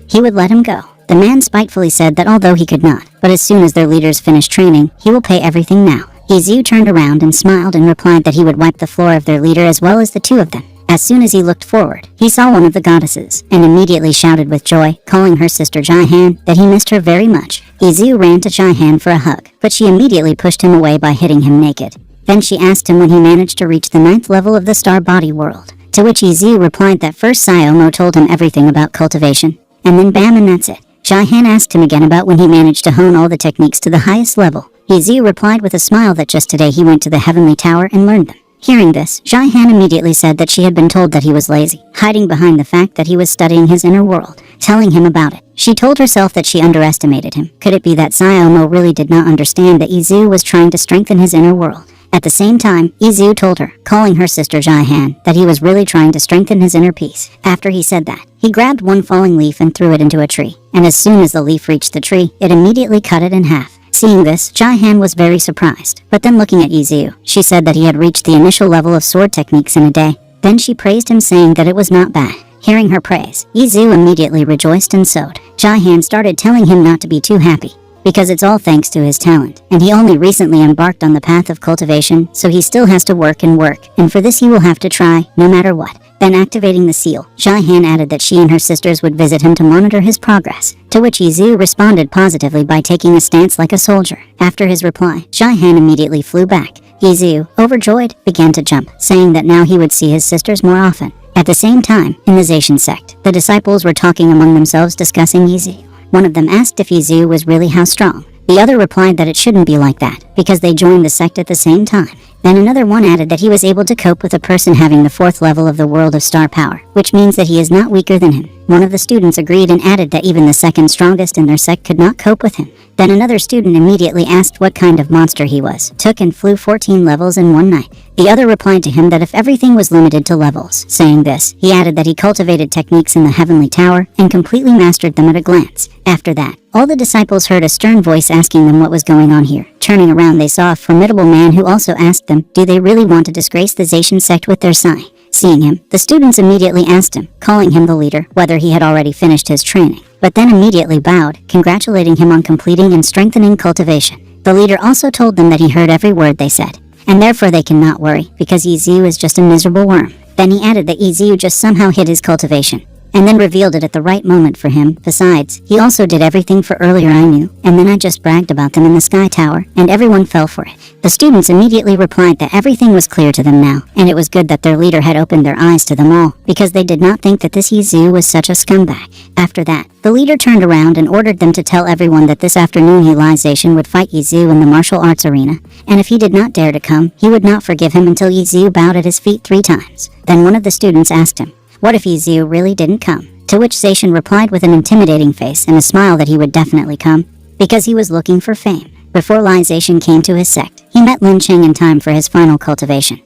he would let him go. The man spitefully said that although he could not, but as soon as their leaders finished training, he will pay everything now. Yizu turned around and smiled and replied that he would wipe the floor of their leader as well as the 2 of them. As soon as he looked forward, he saw one of the goddesses, and immediately shouted with joy, calling her sister Jaihan, that he missed her very much. Yizu ran to Jaihan for a hug, but she immediately pushed him away by hitting him naked. Then she asked him when he managed to reach the 9th level of the star body world, to which Yizu replied that first Sayomo told him everything about cultivation, and then bam, and that's it. Jaihan asked him again about when he managed to hone all the techniques to the highest level. Yizu replied with a smile that just today he went to the heavenly tower and learned them. Hearing this, Jaihan immediately said that she had been told that he was lazy, hiding behind the fact that he was studying his inner world, telling him about it. She told herself that she underestimated him. Could it be that Sayomo really did not understand that Yizu was trying to strengthen his inner world? At the same time, Yizu told her, calling her sister Jaihan, that he was really trying to strengthen his inner peace. After he said that, he grabbed one falling leaf and threw it into a tree, and as soon as the leaf reached the tree, it immediately cut it in half. Seeing this, Jaihan was very surprised, but then looking at Yizu, she said that he had reached the initial level of sword techniques in a day. Then she praised him, saying that it was not bad. Hearing her praise, Yizu immediately rejoiced and sewed. Jaihan started telling him not to be too happy, because it's all thanks to his talent, and he only recently embarked on the path of cultivation, so he still has to work, and for this he will have to try, no matter what. Then activating the seal, Jaihan added that she and her sisters would visit him to monitor his progress, to which Yizu responded positively by taking a stance like a soldier. After his reply, Jaihan immediately flew back. Yizu, overjoyed, began to jump, saying that now he would see his sisters more often. At the same time, in the Zacian sect, the disciples were talking among themselves discussing Yizu. One of them asked if Yizu was really how strong. The other replied that it shouldn't be like that, because they joined the sect at the same time. Then another one added that he was able to cope with a person having the 4th level of the world of star power, which means that he is not weaker than him. One of the students agreed and added that even the second strongest in their sect could not cope with him. Then another student immediately asked what kind of monster he was, took and flew 14 levels in one night. The other replied to him that if everything was limited to levels, saying this, he added that he cultivated techniques in the heavenly tower and completely mastered them at a glance. After that, all the disciples heard a stern voice asking them what was going on here. Turning around, they saw a formidable man who also asked them, do they really want to disgrace the Zacian sect with their Sai? Seeing him, the students immediately asked him, calling him the leader, whether he had already finished his training, but then immediately bowed, congratulating him on completing and strengthening cultivation. The leader also told them that he heard every word they said, and therefore they cannot worry, because Yizu is just a miserable worm. Then he added that Yizu just somehow hid his cultivation, and then revealed it at the right moment for him. Besides, he also did everything for earlier I knew, and then I just bragged about them in the sky tower, and everyone fell for it. The students immediately replied that everything was clear to them now, and it was good that their leader had opened their eyes to them all, because they did not think that this Yizu was such a scumbag. After that, the leader turned around and ordered them to tell everyone that this afternoon Zacian would fight Yizu in the martial arts arena, and if he did not dare to come, he would not forgive him until Yizu bowed at his feet 3 times. Then one of the students asked him, what if Yizu really didn't come? To which Zacian replied with an intimidating face and a smile that he would definitely come, because he was looking for fame. Before Zacian came to his sect, he met Lin Cheng in time for his final cultivation,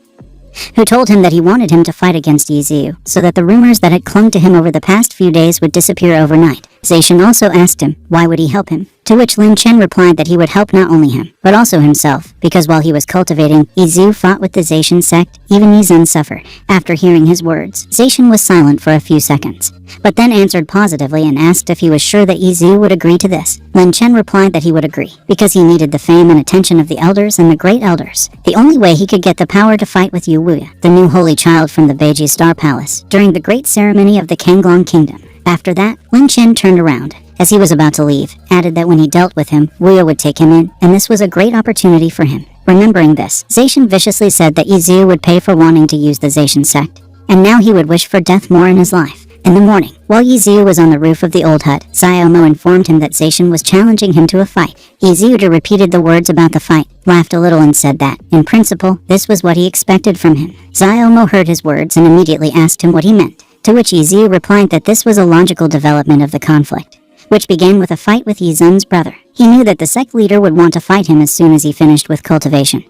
who told him that he wanted him to fight against Yizu, so that the rumors that had clung to him over the past few days would disappear overnight. Zacian also asked him, why would he help him? To which Lin Chen replied that he would help not only him, but also himself, because while he was cultivating, Yizu fought with the Zacian sect, even Yizun suffered. After hearing his words, Zacian was silent for a few seconds, but then answered positively and asked if he was sure that Yizu would agree to this. Lin Chen replied that he would agree, because he needed the fame and attention of the elders and the great elders. The only way he could get the power to fight with Yu Wuya, the new holy child from the Beiji Star Palace, during the great ceremony of the Kanglong Kingdom. After that, Lin Chen turned around, as he was about to leave, added that when he dealt with him, Wuya would take him in, and this was a great opportunity for him. Remembering this, Zacian viciously said that Yizu would pay for wanting to use the Zacian sect, and now he would wish for death more in his life. In the morning, while Yizu was on the roof of the old hut, Xiaomo informed him that Zacian was challenging him to a fight. Yizu repeated the words about the fight, laughed a little and said that, in principle, this was what he expected from him. Xiaomo heard his words and immediately asked him what he meant, to which Yizu replied that this was a logical development of the conflict, which began with a fight with Yizun's brother. He knew that the sect leader would want to fight him as soon as he finished with cultivation,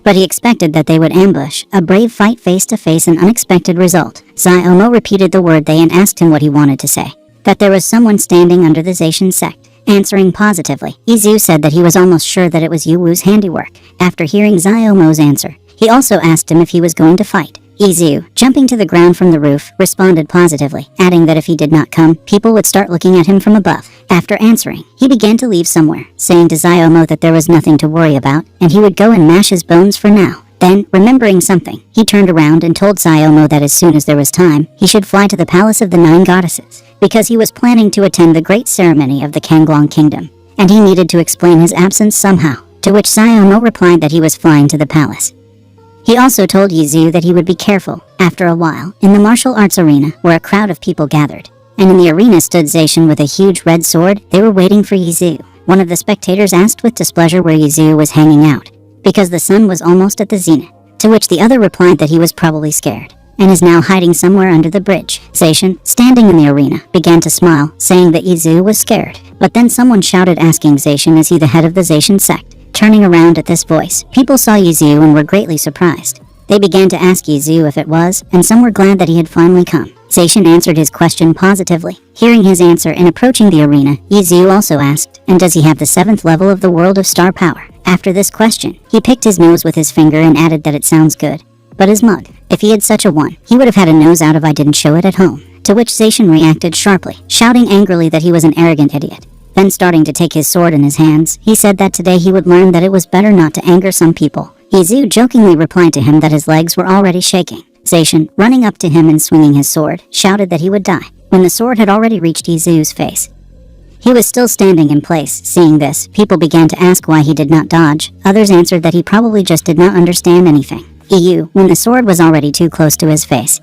but he expected that they would ambush. A brave fight face to face, an unexpected result. Xiaomo repeated the word they and asked him what he wanted to say, that there was someone standing under the Zacian sect. Answering positively, Yizu said that he was almost sure that it was Yu Wu's handiwork. After hearing Xiaomo's answer, he also asked him if he was going to fight. Yizu, jumping to the ground from the roof, responded positively, adding that if he did not come, people would start looking at him from above. After answering, he began to leave somewhere, saying to Xiaomo that there was nothing to worry about, and he would go and mash his bones for now. Then, remembering something, he turned around and told Xiaomo that as soon as there was time, he should fly to the palace of the 9 goddesses, because he was planning to attend the great ceremony of the Kanglong Kingdom, and he needed to explain his absence somehow, to which Xiaomo replied that he was flying to the palace. He also told Yizu that he would be careful. After a while, in the martial arts arena, where a crowd of people gathered, and in the arena stood Zacian with a huge red sword, they were waiting for Yizu. One of the spectators asked with displeasure where Yizu was hanging out, because the sun was almost at the zenith, to which the other replied that he was probably scared, and is now hiding somewhere under the bridge. Zacian, standing in the arena, began to smile, saying that Yizu was scared, but then someone shouted asking Zacian is he the head of the Zacian sect. Turning around at this voice, people saw Yizu and were greatly surprised. They began to ask Yizu if it was, and some were glad that he had finally come. Zacian answered his question positively. Hearing his answer and approaching the arena, Yizu also asked, and does he have the 7th level of the world of star power? After this question, he picked his nose with his finger and added that it sounds good. But his mug, if he had such a one, he would have had a nose out if I didn't show it at home. To which Zacian reacted sharply, shouting angrily that he was an arrogant idiot. Then starting to take his sword in his hands, he said that today he would learn that it was better not to anger some people. Yizu jokingly replied to him that his legs were already shaking. Zacian, running up to him and swinging his sword, shouted that he would die, when the sword had already reached Yizu's face. He was still standing in place. Seeing this, people began to ask why he did not dodge. Others answered that he probably just did not understand anything. When the sword was already too close to his face,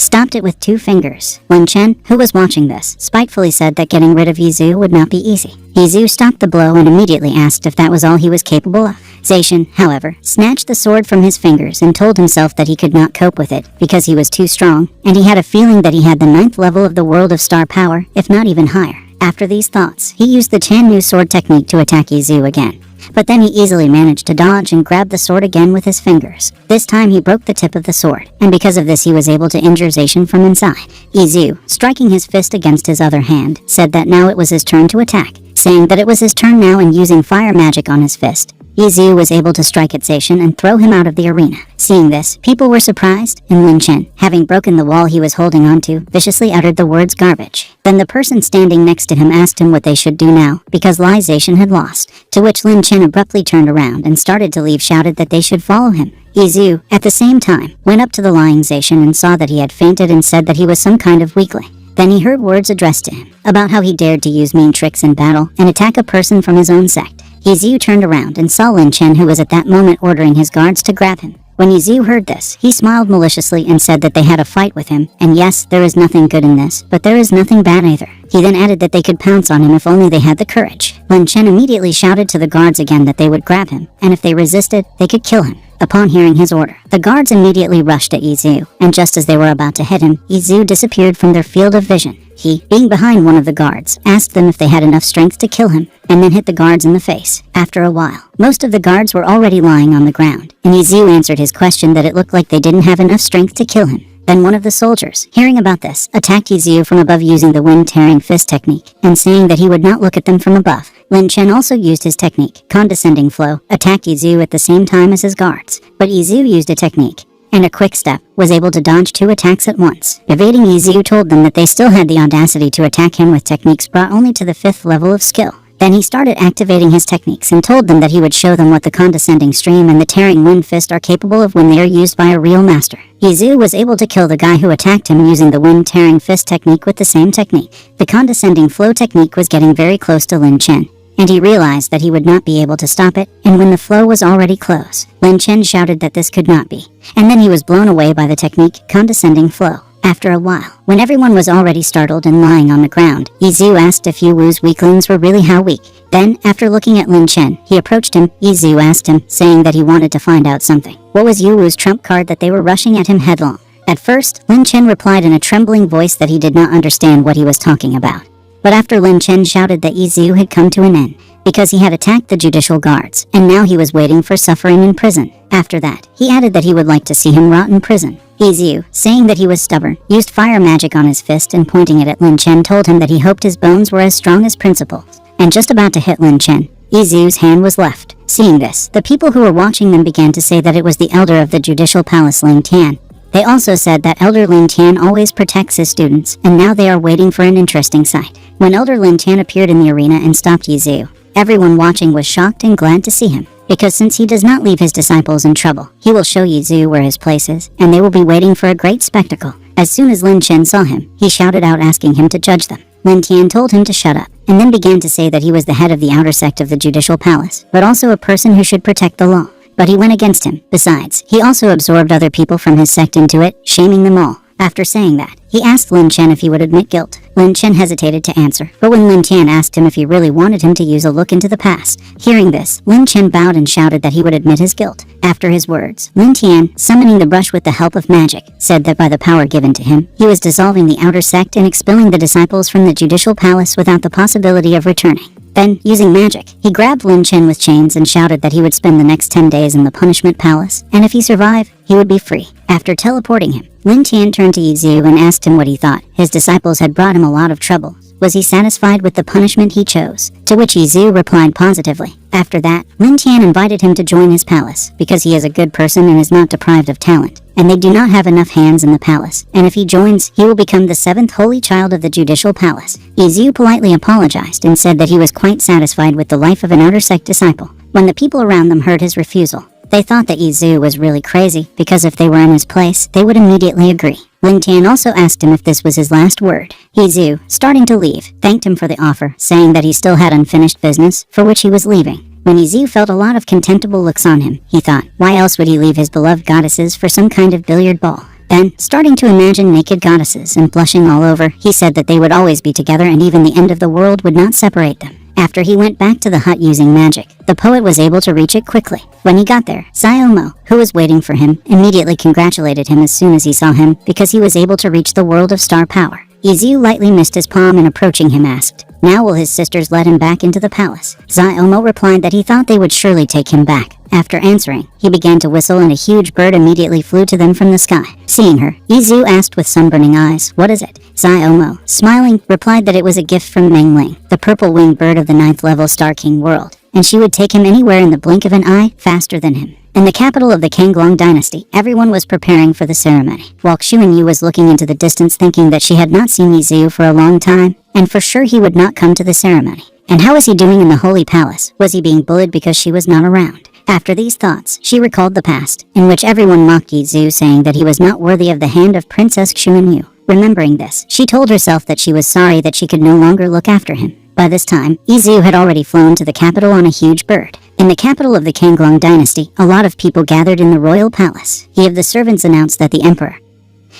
stopped it with 2 fingers. Lin Chen, who was watching this, spitefully said that getting rid of Yizhu would not be easy. Yizhu stopped the blow and immediately asked if that was all he was capable of. Zacian, however, snatched the sword from his fingers and told himself that he could not cope with it because he was too strong, and he had a feeling that he had the 9th level of the world of star power, if not even higher. After these thoughts, he used the Chanyu sword technique to attack Yizhu again. But then he easily managed to dodge and grab the sword again with his fingers. This time he broke the tip of the sword, and because of this he was able to injure Zacian from inside. Yizhu, striking his fist against his other hand, said that now it was his turn to attack, saying that it was his turn now and using fire magic on his fist. Yizhu was able to strike at Zacian and throw him out of the arena. Seeing this, people were surprised, and Lin Chen, having broken the wall he was holding onto, viciously uttered the words garbage. Then the person standing next to him asked him what they should do now, because Zacian had lost, to which Lin Chen abruptly turned around and started to leave, shouted that they should follow him. Yizhu, at the same time, went up to the lying Zacian and saw that he had fainted and said that he was some kind of weakling. Then he heard words addressed to him, about how he dared to use mean tricks in battle and attack a person from his own sect. Yizhu turned around and saw Lin Chen, who was at that moment ordering his guards to grab him. When Yizhu heard this, he smiled maliciously and said that they had a fight with him, and yes, there is nothing good in this, but there is nothing bad either. He then added that they could pounce on him if only they had the courage. Lin Chen immediately shouted to the guards again that they would grab him, and if they resisted, they could kill him. Upon hearing his order, the guards immediately rushed at Yizhu, and just as they were about to hit him, Yizhu disappeared from their field of vision. He, being behind one of the guards, asked them if they had enough strength to kill him, and then hit the guards in the face. After a while, most of the guards were already lying on the ground, and Yizhu answered his question that it looked like they didn't have enough strength to kill him. Then one of the soldiers, hearing about this, attacked Yizhu from above using the wind-tearing fist technique, and saying that he would not look at them from above. Lin Chen also used his technique, condescending flow, attacked Yizhu at the same time as his guards, but Yizhu used a technique, and a quick step, was able to dodge 2 attacks at once. Evading Yizhu told them that they still had the audacity to attack him with techniques brought only to the 5th level of skill. Then he started activating his techniques and told them that he would show them what the condescending stream and the tearing wind fist are capable of when they are used by a real master. Yizhu was able to kill the guy who attacked him using the wind-tearing fist technique with the same technique. The condescending flow technique was getting very close to Lin Chen, and he realized that he would not be able to stop it, and when the flow was already close, Lin Chen shouted that this could not be, and then he was blown away by the technique, condescending flow. After a while, when everyone was already startled and lying on the ground, Yizhu asked if Yuwu's weaklings were really how weak. Then, after looking at Lin Chen, he approached him. Yizhu asked him, saying that he wanted to find out something. What was Yuwu's trump card that they were rushing at him headlong? At first, Lin Chen replied in a trembling voice that he did not understand what he was talking about. But after Lin Chen shouted that Yizhu had come to an end, because he had attacked the judicial guards, and now he was waiting for suffering in prison. After that, he added that he would like to see him rot in prison. Yizhu, saying that he was stubborn, used fire magic on his fist and pointing it at Lin Chen told him that he hoped his bones were as strong as principles. And just about to hit Lin Chen, Yizhu's hand was left. Seeing this, the people who were watching them began to say that it was the elder of the judicial palace, Ling Tian. They also said that Elder Ling Tian always protects his students, and now they are waiting for an interesting sight. When Elder Ling Tian appeared in the arena and stopped Yizhu, everyone watching was shocked and glad to see him, because since he does not leave his disciples in trouble, he will show Yizhu where his place is, and they will be waiting for a great spectacle. As soon as Lin Chen saw him, he shouted out asking him to judge them. Lin Tian told him to shut up, and then began to say that he was the head of the outer sect of the judicial palace, but also a person who should protect the law. But he went against him. Besides, he also absorbed other people from his sect into it, shaming them all. After saying that, he asked Lin Chen if he would admit guilt. Lin Chen hesitated to answer, but when Lin Tian asked him if he really wanted him to use a look into the past, hearing this, Lin Chen bowed and shouted that he would admit his guilt. After his words, Lin Tian, summoning the brush with the help of magic, said that by the power given to him, he was dissolving the outer sect and expelling the disciples from the judicial palace without the possibility of returning. Then, using magic, he grabbed Lin Chen with chains and shouted that he would spend the next 10 days in the punishment palace, and if he survived, he would be free. After teleporting him, Lin Tian turned to Yizhu and asked him what he thought. His disciples had brought him a lot of trouble. Was he satisfied with the punishment he chose? To which Yizhu replied positively. After that, Lin Tian invited him to join his palace, because he is a good person and is not deprived of talent, and they do not have enough hands in the palace, and if he joins, he will become the 7th holy child of the judicial palace. Yizhu politely apologized and said that he was quite satisfied with the life of an outer sect disciple. When the people around them heard his refusal, they thought that Yizhu was really crazy, because if they were in his place, they would immediately agree. Lin Tian also asked him if this was his last word. Yizhu, starting to leave, thanked him for the offer, saying that he still had unfinished business, for which he was leaving. When Yizhu felt a lot of contemptible looks on him, he thought, why else would he leave his beloved goddesses for some kind of billiard ball? Then, starting to imagine naked goddesses and blushing all over, he said that they would always be together and even the end of the world would not separate them. After he went back to the hut using magic, the poet was able to reach it quickly. When he got there, Xiaomo, who was waiting for him, immediately congratulated him as soon as he saw him because he was able to reach the world of star power. Yizu lightly missed his palm and approaching him asked, "Now will his sisters let him back into the palace?" Xiaomo replied that he thought they would surely take him back. After answering, he began to whistle and a huge bird immediately flew to them from the sky. Seeing her, Yizu asked with sunburning eyes, "What is it?" Xiaomo, smiling, replied that it was a gift from Mengling, the purple-winged bird of the 9th level Star King world, and she would take him anywhere in the blink of an eye faster than him. In the capital of the Kanglong dynasty, everyone was preparing for the ceremony, while Xuanyu was looking into the distance thinking that she had not seen Yizu for a long time, and for sure he would not come to the ceremony. And how was he doing in the Holy Palace? Was he being bullied because she was not around? After these thoughts, she recalled the past, in which everyone mocked Yizu saying that he was not worthy of the hand of Princess Xuanyu. Remembering this, she told herself that she was sorry that she could no longer look after him. By this time, Yizu had already flown to the capital on a huge bird. In the capital of the Kanglong dynasty, a lot of people gathered in the royal palace. He of the servants announced that the emperor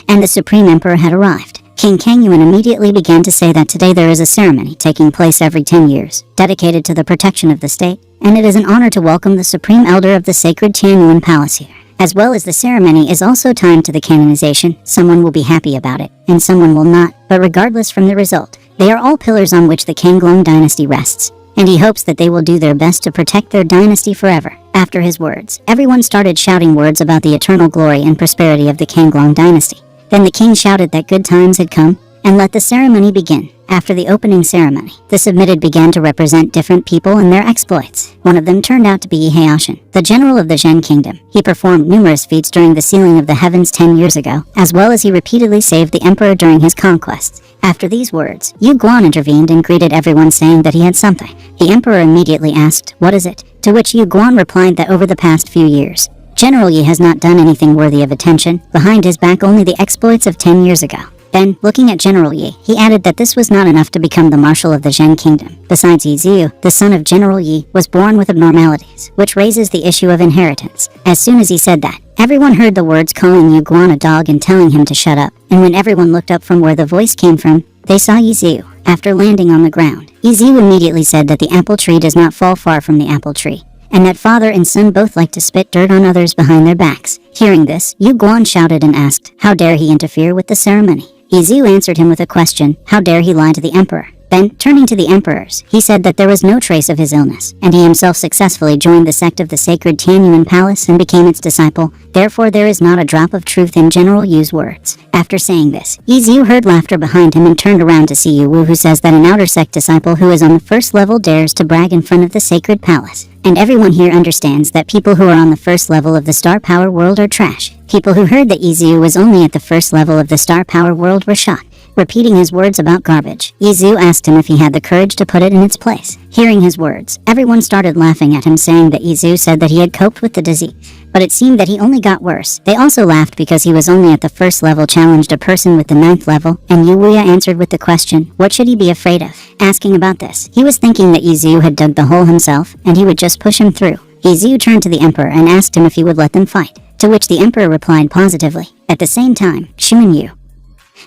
and the supreme emperor had arrived. King Kangyuan immediately began to say that today there is a ceremony taking place every 10 years, dedicated to the protection of the state, and it is an honor to welcome the supreme elder of the sacred Tianyuan palace here. As well as the ceremony is also timed to the canonization, someone will be happy about it, and someone will not, but regardless from the result, they are all pillars on which the Kanglong dynasty rests, and he hopes that they will do their best to protect their dynasty forever. After his words, everyone started shouting words about the eternal glory and prosperity of the Kanglong dynasty. Then the king shouted that good times had come, and let the ceremony begin. After the opening ceremony, the submitted began to represent different people and their exploits. One of them turned out to be Ihayashin, the general of the Zhen kingdom. He performed numerous feats during the sealing of the heavens 10 years ago, as well as he repeatedly saved the emperor during his conquests. After these words, Yu Guan intervened and greeted everyone saying that he had something. The emperor immediately asked, "What is it?" To which Yu Guan replied that over the past few years, General Yi has not done anything worthy of attention, behind his back only the exploits of 10 years ago. Then, looking at General Yi, he added that this was not enough to become the marshal of the Zhen kingdom. Besides, Yizu, the son of General Yi, was born with abnormalities, which raises the issue of inheritance. As soon as he said that, everyone heard the words calling Yu Guan a dog and telling him to shut up, and when everyone looked up from where the voice came from, they saw Yizu. After landing on the ground, Yizu immediately said that the apple tree does not fall far from the apple tree, and that father and son both like to spit dirt on others behind their backs. Hearing this, Yu Guan shouted and asked, how dare he interfere with the ceremony? Yizu answered him with a question, how dare he lie to the emperor? Then, turning to the emperors, he said that there was no trace of his illness, and he himself successfully joined the sect of the sacred Tianyuan palace and became its disciple. Therefore there is not a drop of truth in General Yu's words. After saying this, Yizu heard laughter behind him and turned around to see Yu Wu, who says that an outer sect disciple who is on the first level dares to brag in front of the sacred palace. And everyone here understands that people who are on the first level of the star power world are trash. People who heard that Yizu was only at the first level of the star power world were shocked. Repeating his words about garbage, Yizu asked him if he had the courage to put it in its place. Hearing his words, everyone started laughing at him, saying that Yizu said that he had coped with the disease, but it seemed that he only got worse. They also laughed because he was only at the first level, challenged a person with the 9th level, and Yu Wuya answered with the question, what should he be afraid of? Asking about this, he was thinking that Yizu had dug the hole himself, and he would just push him through. Yizu turned to the emperor and asked him if he would let them fight, to which the emperor replied positively. At the same time, Xuanyu,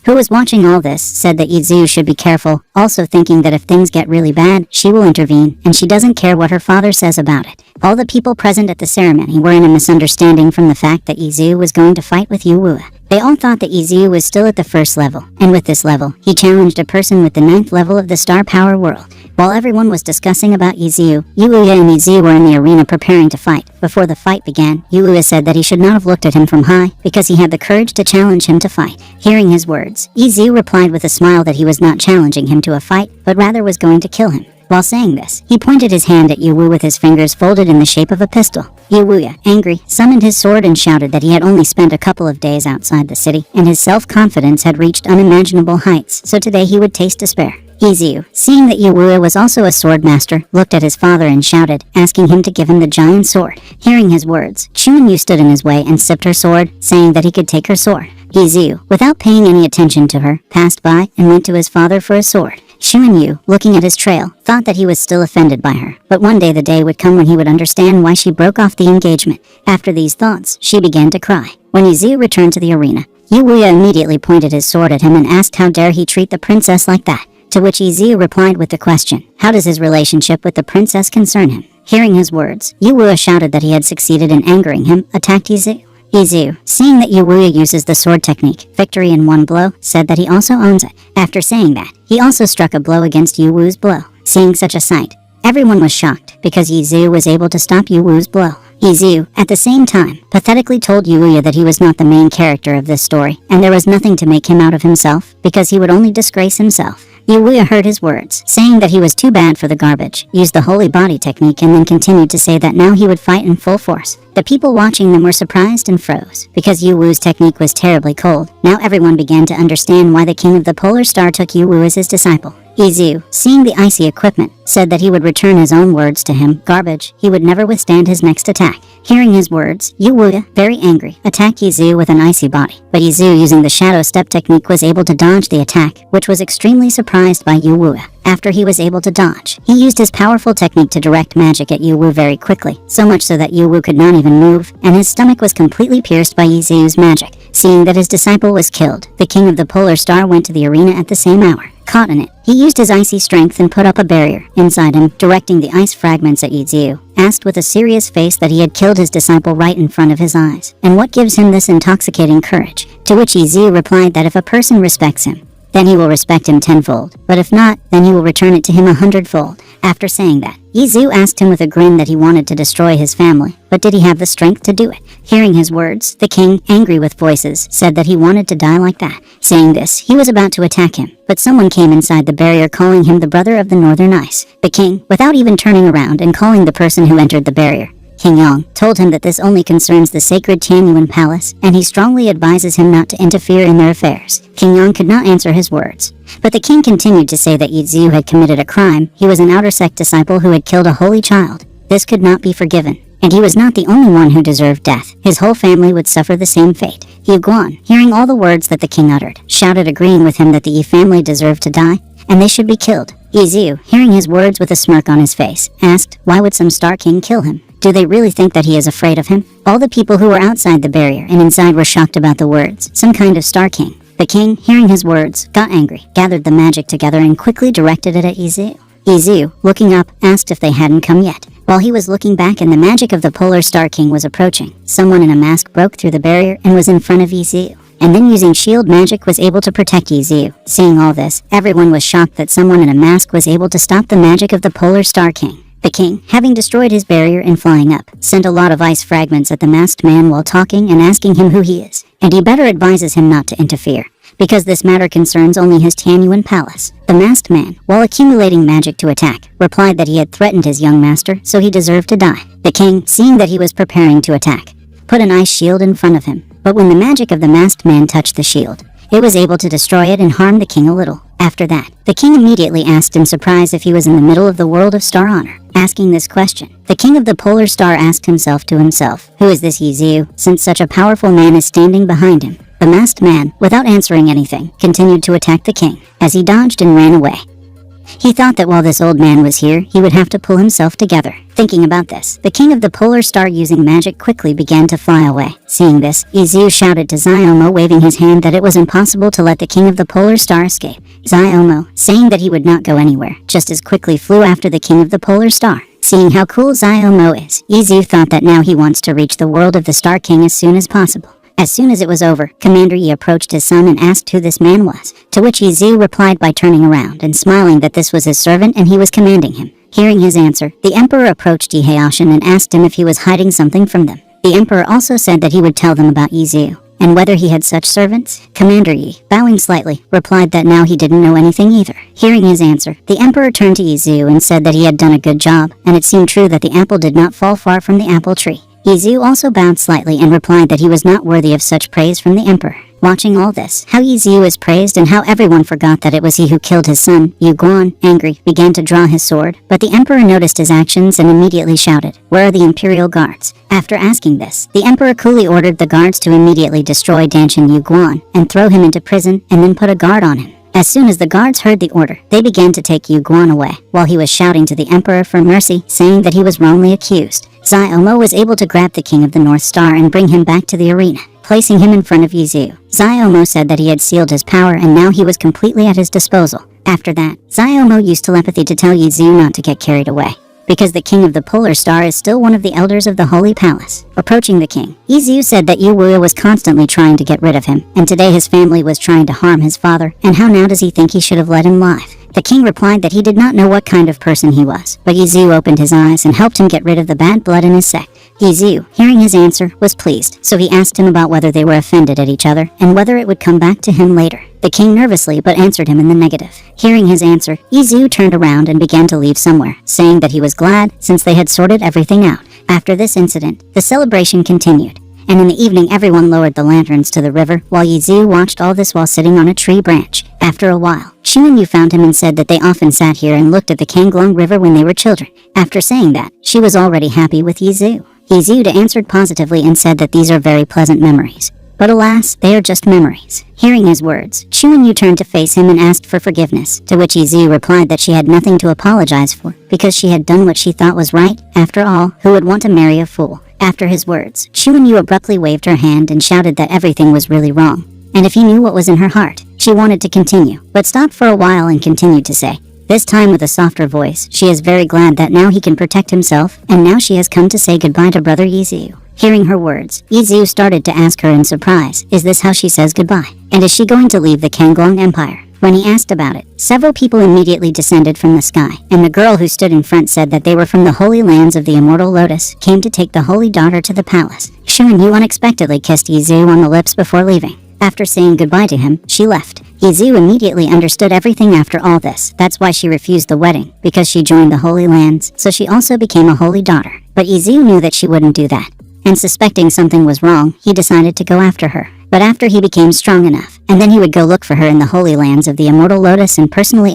who was watching all this, said that Yizu should be careful, also thinking that if things get really bad, she will intervene, and she doesn't care what her father says about it. All the people present at the ceremony were in a misunderstanding from the fact that Yizu was going to fight with Yu Wu. They all thought that Yizu was still at the first level, and with this level, he challenged a person with the 9th level of the star power world. While everyone was discussing about Yizu, Yu Wuya and Yizu were in the arena preparing to fight. Before the fight began, Yu Wuya said that he should not have looked at him from high, because he had the courage to challenge him to fight. Hearing his words, Yizu replied with a smile that he was not challenging him to a fight, but rather was going to kill him. While saying this, he pointed his hand at Yu Wu with his fingers folded in the shape of a pistol. Yu Wuya, angry, summoned his sword and shouted that he had only spent a couple of days outside the city, and his self-confidence had reached unimaginable heights, so today he would taste despair. Yizu, seeing that Yu Wuya was also a sword master, looked at his father and shouted, asking him to give him the giant sword. Hearing his words, Xuanyu stood in his way and sipped her sword, saying that he could take her sword. Yizu, without paying any attention to her, passed by and went to his father for a sword. Xuanyu, looking at his trail, thought that he was still offended by her, but one day the day would come when he would understand why she broke off the engagement. After these thoughts, she began to cry. When Yizu returned to the arena, Yu Wuya immediately pointed his sword at him and asked how dare he treat the princess like that. To which Izu replied with the question, how does his relationship with the princess concern him? Hearing his words, Yu Wuya shouted that he had succeeded in angering him, attacked Izu. Izu, seeing that Yu Wuya uses the sword technique, victory in one blow, said that he also owns it. After saying that, he also struck a blow against Yu Wu's blow. Seeing such a sight, everyone was shocked because Izu was able to stop Yu Wu's blow. Izu, at the same time, pathetically told Yu Wuya that he was not the main character of this story, and there was nothing to make him out of himself, because he would only disgrace himself. Yu Wuya heard his words, saying that he was too bad for the garbage, used the holy body technique, and then continued to say that now he would fight in full force. The people watching them were surprised and froze, because Yu Wu's technique was terribly cold. Now everyone began to understand why the king of the polar star took Yu Wu as his disciple. Izu, seeing the icy equipment, said that he would return his own words to him, garbage, he would never withstand his next attack. Hearing his words, Yu Wuya, very angry, attacked Izu with an icy body, but Izu using the shadow step technique was able to dodge the attack, which was extremely surprised by Yu Wuya. After he was able to dodge, he used his powerful technique to direct magic at Yu Wu very quickly, so much so that Yu Wu could not even move, and his stomach was completely pierced by Izu's magic. Seeing that his disciple was killed, the king of the polar star went to the arena at the same hour. Caught in it, he used his icy strength and put up a barrier inside him, directing the ice fragments at Izu. Asked with a serious face that he had killed his disciple right in front of his eyes, and what gives him this intoxicating courage? To which Izu replied that if a person respects him, then he will respect him tenfold, but if not, then he will return it to him 100-fold. After saying that, Izu asked him with a grin that he wanted to destroy his family, but did he have the strength to do it? Hearing his words, the king, angry with voices, said that he wanted to die like that. Saying this, he was about to attack him, but someone came inside the barrier calling him the brother of the northern ice. The king, without even turning around and calling the person who entered the barrier, King Yong, told him that this only concerns the sacred Tianyuan palace, and he strongly advises him not to interfere in their affairs. King Yong could not answer his words, but the king continued to say that Yizu had committed a crime. He was an outer sect disciple who had killed a holy child. This could not be forgiven, and he was not the only one who deserved death. His whole family would suffer the same fate. Yu Guan, hearing all the words that the king uttered, shouted agreeing with him that the Yi family deserved to die, and they should be killed. Yizu, hearing his words with a smirk on his face, asked, why would some Star King kill him? Do they really think that he is afraid of him? All the people who were outside the barrier and inside were shocked about the words, some kind of Star King. The king, hearing his words, got angry, gathered the magic together and quickly directed it at Yizu. Yizu, looking up, asked if they hadn't come yet. While he was looking back and the magic of the Polar Star King was approaching, someone in a mask broke through the barrier and was in front of Yizu, and then using shield magic was able to protect Yizu. Seeing all this, everyone was shocked that someone in a mask was able to stop the magic of the Polar Star King. The king, having destroyed his barrier and flying up, sent a lot of ice fragments at the masked man while talking and asking him who he is, and he better advises him not to interfere, because this matter concerns only his Tianyuan palace. The masked man, while accumulating magic to attack, replied that he had threatened his young master, so he deserved to die. The king, seeing that he was preparing to attack, put an ice shield in front of him, but when the magic of the masked man touched the shield, it was able to destroy it and harm the king a little. After that, the king immediately asked in surprise if he was in the middle of the world of star honor. Asking this question, the king of the polar star asked himself to himself, who is this Yizu, since such a powerful man is standing behind him? The masked man, without answering anything, continued to attack the king, as he dodged and ran away. He thought that while this old man was here, he would have to pull himself together. Thinking about this, the king of the polar star using magic quickly began to fly away. Seeing this, Yizu shouted to Ziomo waving his hand that it was impossible to let the king of the polar star escape. Ziomo, saying that he would not go anywhere, just as quickly flew after the king of the polar star. Seeing how cool Ziomo is, Yizu thought that now he wants to reach the world of the Star King as soon as possible. As soon as it was over, Commander Yi approached his son and asked who this man was, to which Yizu replied by turning around and smiling that this was his servant and he was commanding him. Hearing his answer, the emperor approached Yi Heishan and asked him if he was hiding something from them. The emperor also said that he would tell them about Yizu, and whether he had such servants. Commander Yi, bowing slightly, replied that now he didn't know anything either. Hearing his answer, the emperor turned to Yizu and said that he had done a good job, and it seemed true that the apple did not fall far from the apple tree. Yizu also bowed slightly and replied that he was not worthy of such praise from the emperor. Watching all this, how Yizu is praised and how everyone forgot that it was he who killed his son, Yu Guan, angry, began to draw his sword, but the emperor noticed his actions and immediately shouted, "Where are the imperial guards?" After asking this, the emperor coolly ordered the guards to immediately destroy Danshin Yu Guan and throw him into prison and then put a guard on him. As soon as the guards heard the order, they began to take Yu Guan away, while he was shouting to the emperor for mercy, saying that he was wrongly accused. Ziomo was able to grab the king of the North Star and bring him back to the arena. placing him in front of Yizu. Xiaomo said that he had sealed his power and now he was completely at his disposal. After that, Xiaomo used telepathy to tell Yizu not to get carried away, because the king of the Polar Star is still one of the elders of the Holy Palace. Approaching the king, Yizu said that Yu Wuya was constantly trying to get rid of him, and today his family was trying to harm his father, and how now does he think he should have let him live? The king replied that he did not know what kind of person he was, but Yizu opened his eyes and helped him get rid of the bad blood in his sect. Yizu, hearing his answer, was pleased, so he asked him about whether they were offended at each other and whether it would come back to him later. The king nervously but answered him in the negative. Hearing his answer, Yizu turned around and began to leave somewhere, saying that he was glad since they had sorted everything out. After this incident, the celebration continued, and in the evening everyone lowered the lanterns to the river while Yizu watched all this while sitting on a tree branch. After a while, Xiaoyu found him and said that they often sat here and looked at the Kanglong River when they were children. After saying that, she was already happy with Yizu. Yizu answered positively and said that these are very pleasant memories. But alas, they are just memories. Hearing his words, Xiaoyu turned to face him and asked for forgiveness, to which Yizu replied that she had nothing to apologize for, because she had done what she thought was right. After all, who would want to marry a fool? After his words, Xiaoyu abruptly waved her hand and shouted that everything was really wrong, and if he knew what was in her heart, she wanted to continue, but stopped for a while and continued to say, this time with a softer voice, she is very glad that now he can protect himself, and now she has come to say goodbye to brother Yizu. Hearing her words, Yizu started to ask her in surprise, is this how she says goodbye? And is she going to leave the Kanglong Empire? When he asked about it, several people immediately descended from the sky, and the girl who stood in front said that they were from the holy lands of the Immortal Lotus, came to take the holy daughter to the palace. Xiaoyu unexpectedly kissed Yizu on the lips before leaving. After saying goodbye to him, she left. Yizu immediately understood everything after all this. That's why she refused the wedding, because she joined the Holy Lands, so she also became a holy daughter. But Yizu knew that she wouldn't do that, and suspecting something was wrong, he decided to go after her. But after he became strong enough, and then he would go look for her in the Holy Lands of the Immortal Lotus and personally